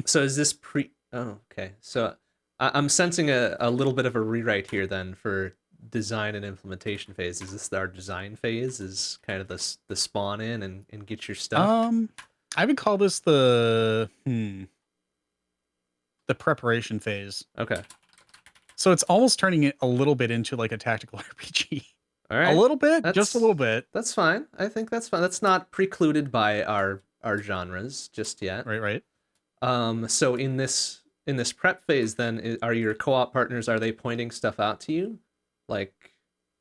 S1: So is this pre? Oh, okay. So I'm sensing a little bit of a rewrite here then for design and implementation phase. Is this our design phase? Is kind of the spawn in and get your stuff?
S2: Um, I would call this the preparation phase.
S1: Okay.
S2: So it's almost turning it a little bit into like a tactical RPG.
S1: All
S2: A
S1: right.
S2: little bit, just a
S1: That's
S2: little bit.
S1: that's fine. I think that's fine. That's not precluded by our genres just yet.
S2: Right, right.
S1: So in this prep phase, then are your co-op partners, are they pointing stuff out to you, like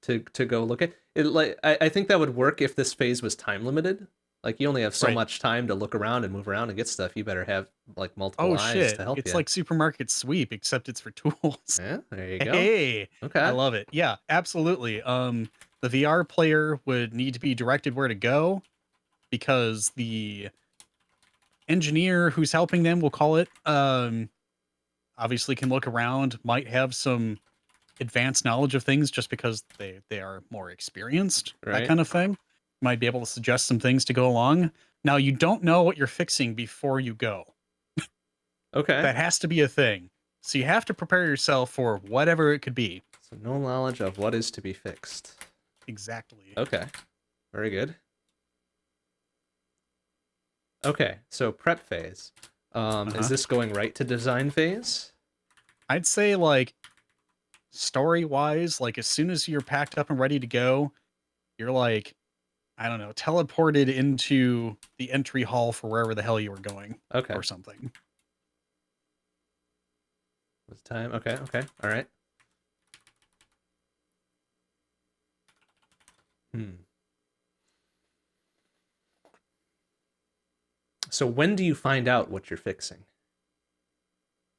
S1: to go look at it? Like I think that would work if this phase was time limited. Like you only have so
S2: Right.
S1: much time to look around and move around and get stuff. You better have like multiple
S2: Oh
S1: eyes
S2: shit.
S1: to help
S2: It's
S1: you.
S2: like supermarket sweep, except it's for tools.
S1: Yeah, there you go.
S2: Hey, I
S1: Okay.
S2: love it. Yeah, absolutely. The VR player would need to be directed where to go because the engineer who's helping them, we'll call it, obviously can look around, might have some advanced knowledge of things just because they are more experienced, that
S1: Right.
S2: kind of thing. Might be able to suggest some things to go along. Now you don't know what you're fixing before you go.
S1: Okay.
S2: That has to be a thing. So you have to prepare yourself for whatever it could be.
S1: So no knowledge of what is to be fixed.
S2: Exactly.
S1: Okay. Very good. Okay. So prep phase. Is
S2: Uh-huh.
S1: this going right to design phase?
S2: I'd say like story wise, like as soon as you're packed up and ready to go, you're like, I don't know, teleported into the entry hall for wherever the hell you were going
S1: Okay.
S2: or something.
S1: Was time? Okay. Okay. All right. Hmm. So when do you find out what you're fixing?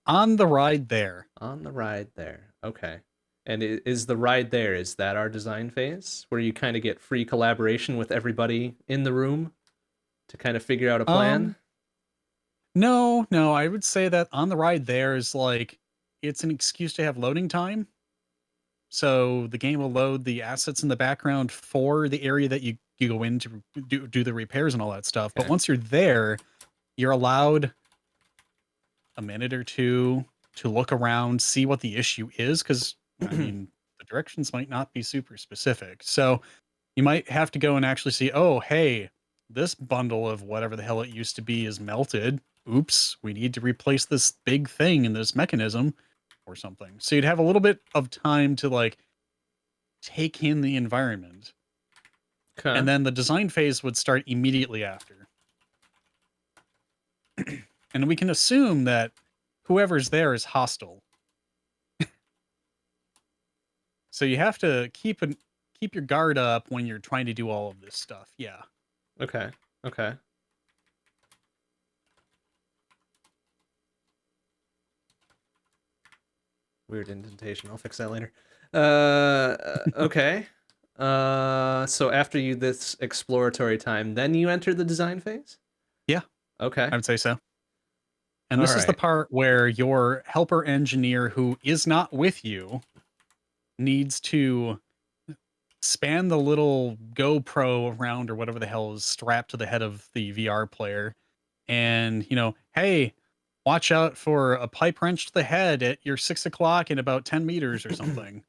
S2: On the ride there.
S1: On the ride there. Okay. And is the ride there, is that our design phase where you kind of get free collaboration with everybody in the room to kind of figure out a plan?
S2: Um, no, I would say that on the ride there is like it's an excuse to have loading time. So the game will load the assets in the background for the area that you go in to do the repairs and all that stuff. But
S1: Okay.
S2: once you're there, you're allowed a minute or two to look around, see what the issue is, because I mean the directions might not be super specific. So you might have to go and actually see, oh, hey, this bundle of whatever the hell it used to be is melted. Oops, we need to replace this big thing in this mechanism or something. So you'd have a little bit of time to like take in the environment.
S1: Okay.
S2: And then the design phase would start immediately after. And we can assume that whoever's there is hostile. So you have to keep your guard up when you're trying to do all of this stuff. Yeah.
S1: Okay. Okay. Weird indentation. I'll fix that later. Okay. So after you this exploratory time, then you enter the design phase?
S2: Yeah,
S1: Okay.
S2: I would say so. And
S1: All
S2: this is the
S1: right.
S2: part where your helper engineer who is not with you needs to span the little GoPro around or whatever the hell is strapped to the head of the VR player. And, hey, watch out for a pipe wrench to the head at your 6 o'clock in about 10 meters or something.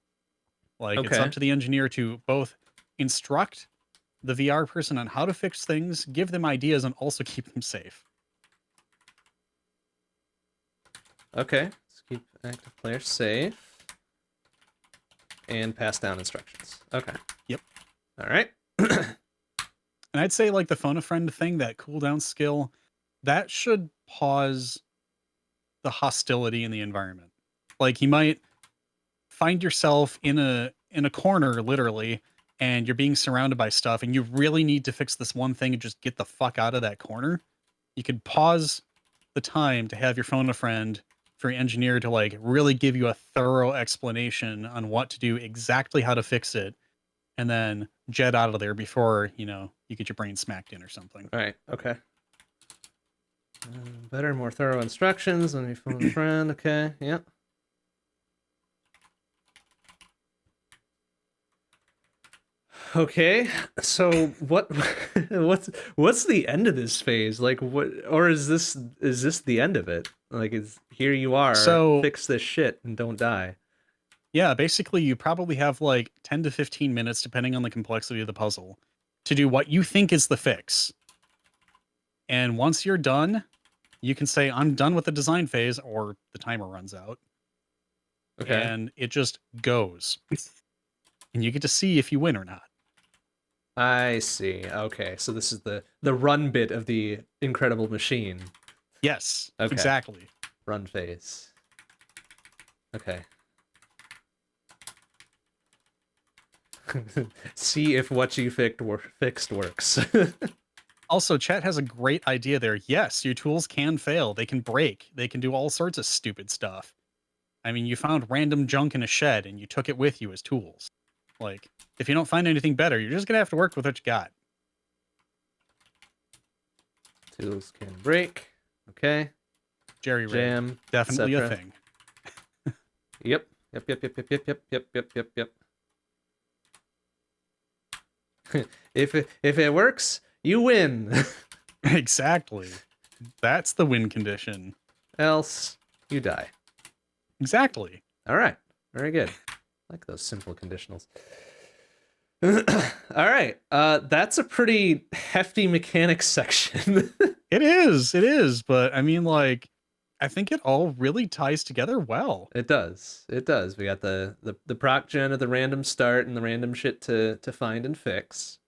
S2: Like it's up
S1: Okay.
S2: to the engineer to both instruct the VR person on how to fix things, give them ideas, and also keep them safe.
S1: Okay. Let's keep active player safe and pass down instructions. Okay.
S2: Yep.
S1: All right.
S2: And I'd say like the phone a friend thing, that cooldown skill, that should pause the hostility in the environment. Like you might find yourself in a corner literally and you're being surrounded by stuff and you really need to fix this one thing and just get the fuck out of that corner. You could pause the time to have your phone a friend for your engineer to like really give you a thorough explanation on what to do, exactly how to fix it, and then jet out of there before, you get your brain smacked in or something.
S1: All right. Okay. Better, more thorough instructions. Let me phone a friend. Okay. Yep. Okay. So what what's the end of this phase? Like what, or is this the end of it? Like is here you are,
S2: So,
S1: fix this shit and don't die.
S2: yeah, basically you probably have like 10 to 15 minutes depending on the complexity of the puzzle to do what you think is the fix. And once you're done, you can say I'm done with the design phase or the timer runs out
S1: Okay.
S2: and it just goes. And you get to see if you win or not.
S1: I see. Okay. So this is the run bit of the incredible machine.
S2: Yes,
S1: Okay.
S2: exactly.
S1: Run phase. Okay. See if what you fixed works.
S2: Also, chat has a great idea there. Yes, your tools can fail. They can break. They can do all sorts of stupid stuff. I mean, you found random junk in a shed and you took it with you as tools. Like, if you don't find anything better, you're just going to have to work with what you got.
S1: Tools can break. Okay.
S2: Jerry rig.
S1: Jam.
S2: Definitely a
S1: Etc.
S2: thing.
S1: Yep. Yep. Yep. Yep. Yep. Yep. Yep. Yep. Yep. Yep. Yep. If it works, you win.
S2: Exactly. That's the win condition.
S1: Else, you die.
S2: Exactly.
S1: All right. Very good. I like those simple conditionals. All right. That's a pretty hefty mechanics section.
S2: It is. But I mean, like, I think it all really ties together well.
S1: It does. It does. We got the proc gen of the random start and the random shit to find and fix.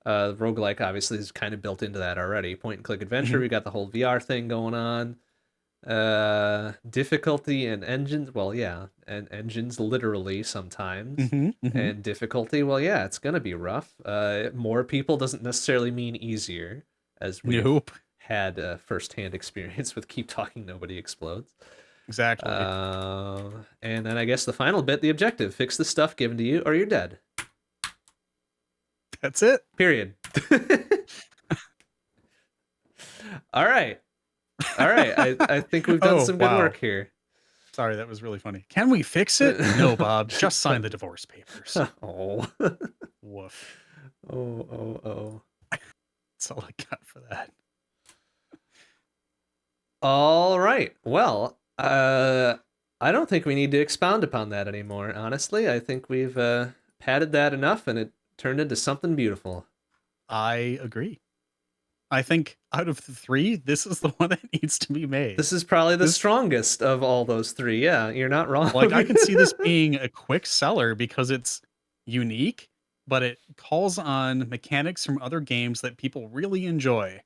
S1: Roguelike obviously is kind of built into that already. Point and click adventure.
S2: Mhm.
S1: We got the whole VR thing going on. Difficulty and engines. Well, yeah, and engines literally sometimes.
S2: Mhm.
S1: And difficulty. Well, yeah, it's gonna be rough. More people doesn't necessarily mean easier, as we've
S2: Nope.
S1: had a first-hand experience with Keep Talking Nobody Explodes.
S2: Exactly.
S1: And then I guess the final bit, the objective: fix the stuff given to you, or you're dead.
S2: That's it.
S1: Period. All right. I think we've done some good work here.
S2: Sorry, that was really funny. Can we fix it? No, Bob. Just sign the divorce papers.
S1: Oh.
S2: Woof.
S1: Oh.
S2: That's all I got for that.
S1: All right. Well, I don't think we need to expound upon that anymore, honestly. I think we've padded that enough, and it turned into something beautiful.
S2: I agree. I think out of the 3, this is the one that needs to be made.
S1: This is probably the strongest of all those 3. Yeah, you're not wrong.
S2: Like, I can see this being a quick seller because it's unique, but it calls on mechanics from other games that people really enjoy.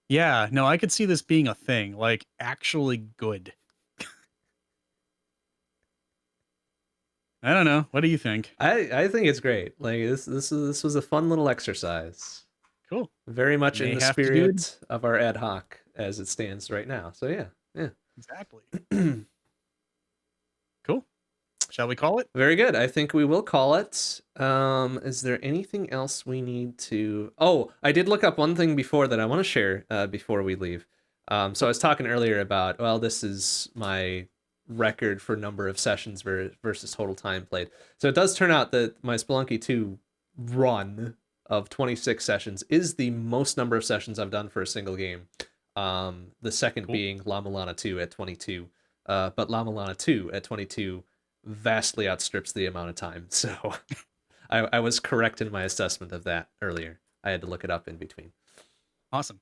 S2: Yeah, no, I could see this being a thing, like, actually good. I don't know. What do you think?
S1: I think it's great. Like this was a fun little exercise.
S2: Cool.
S1: Very much
S2: May
S1: in the
S2: have to do
S1: spirit of our ad hoc as it stands right now. So yeah.
S2: Exactly. Cool. Shall we call it?
S1: Very good. I think we will call it. Is there anything else we need to... Oh, I did look up one thing before that I want to share before we leave. So I was talking earlier about, well, this is my record for number of sessions versus total time played. So it does turn out that my Spelunky 2 run of 26 sessions is the most number of sessions I've done for a single game. The second being La Mulana 2 at 22. But La Mulana 2 at 22 vastly outstrips the amount of time. So I was correct in my assessment of that earlier. I had to look it up in between.
S2: Awesome.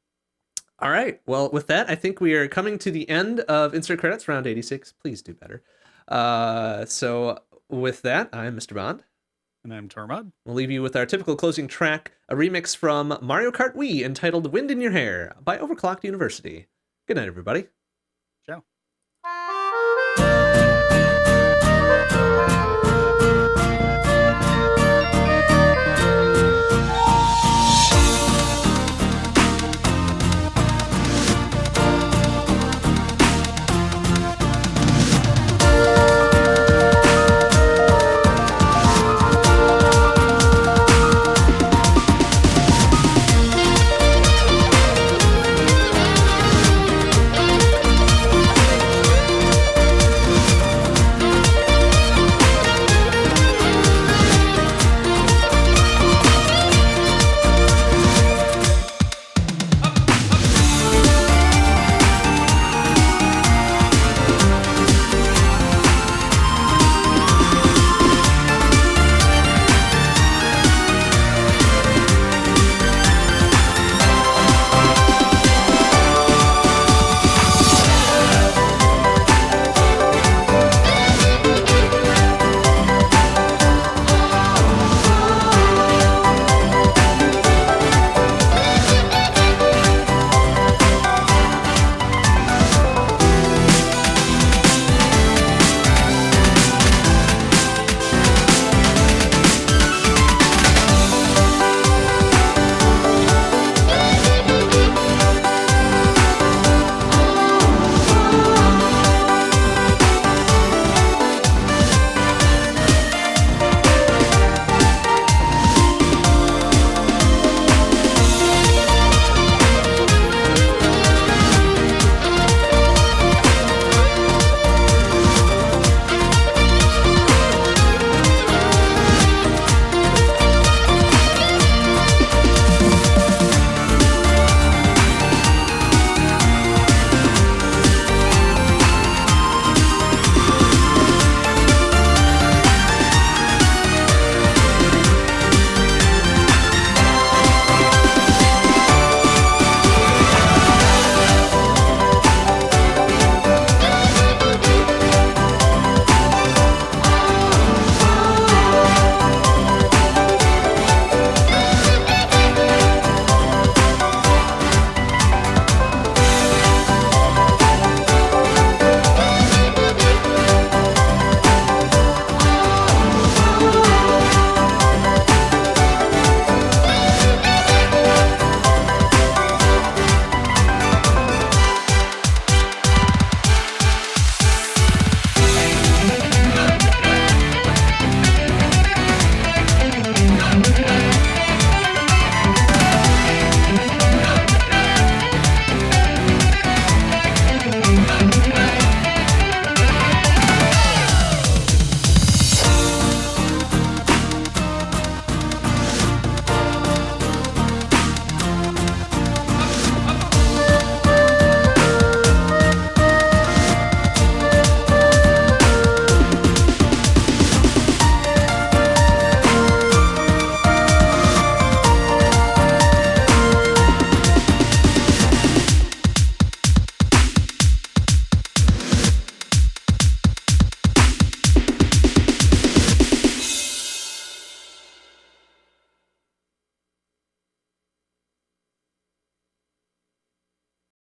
S1: All right. Well, with that, I think we are coming to the end of Insert Credits Round 86. Please do better. So with that, I'm MrBond.
S2: And I'm Tormod.
S1: We'll leave you with our typical closing track, a remix from Mario Kart Wii entitled Wind in Your Hair by Overclocked University. Good night, everybody.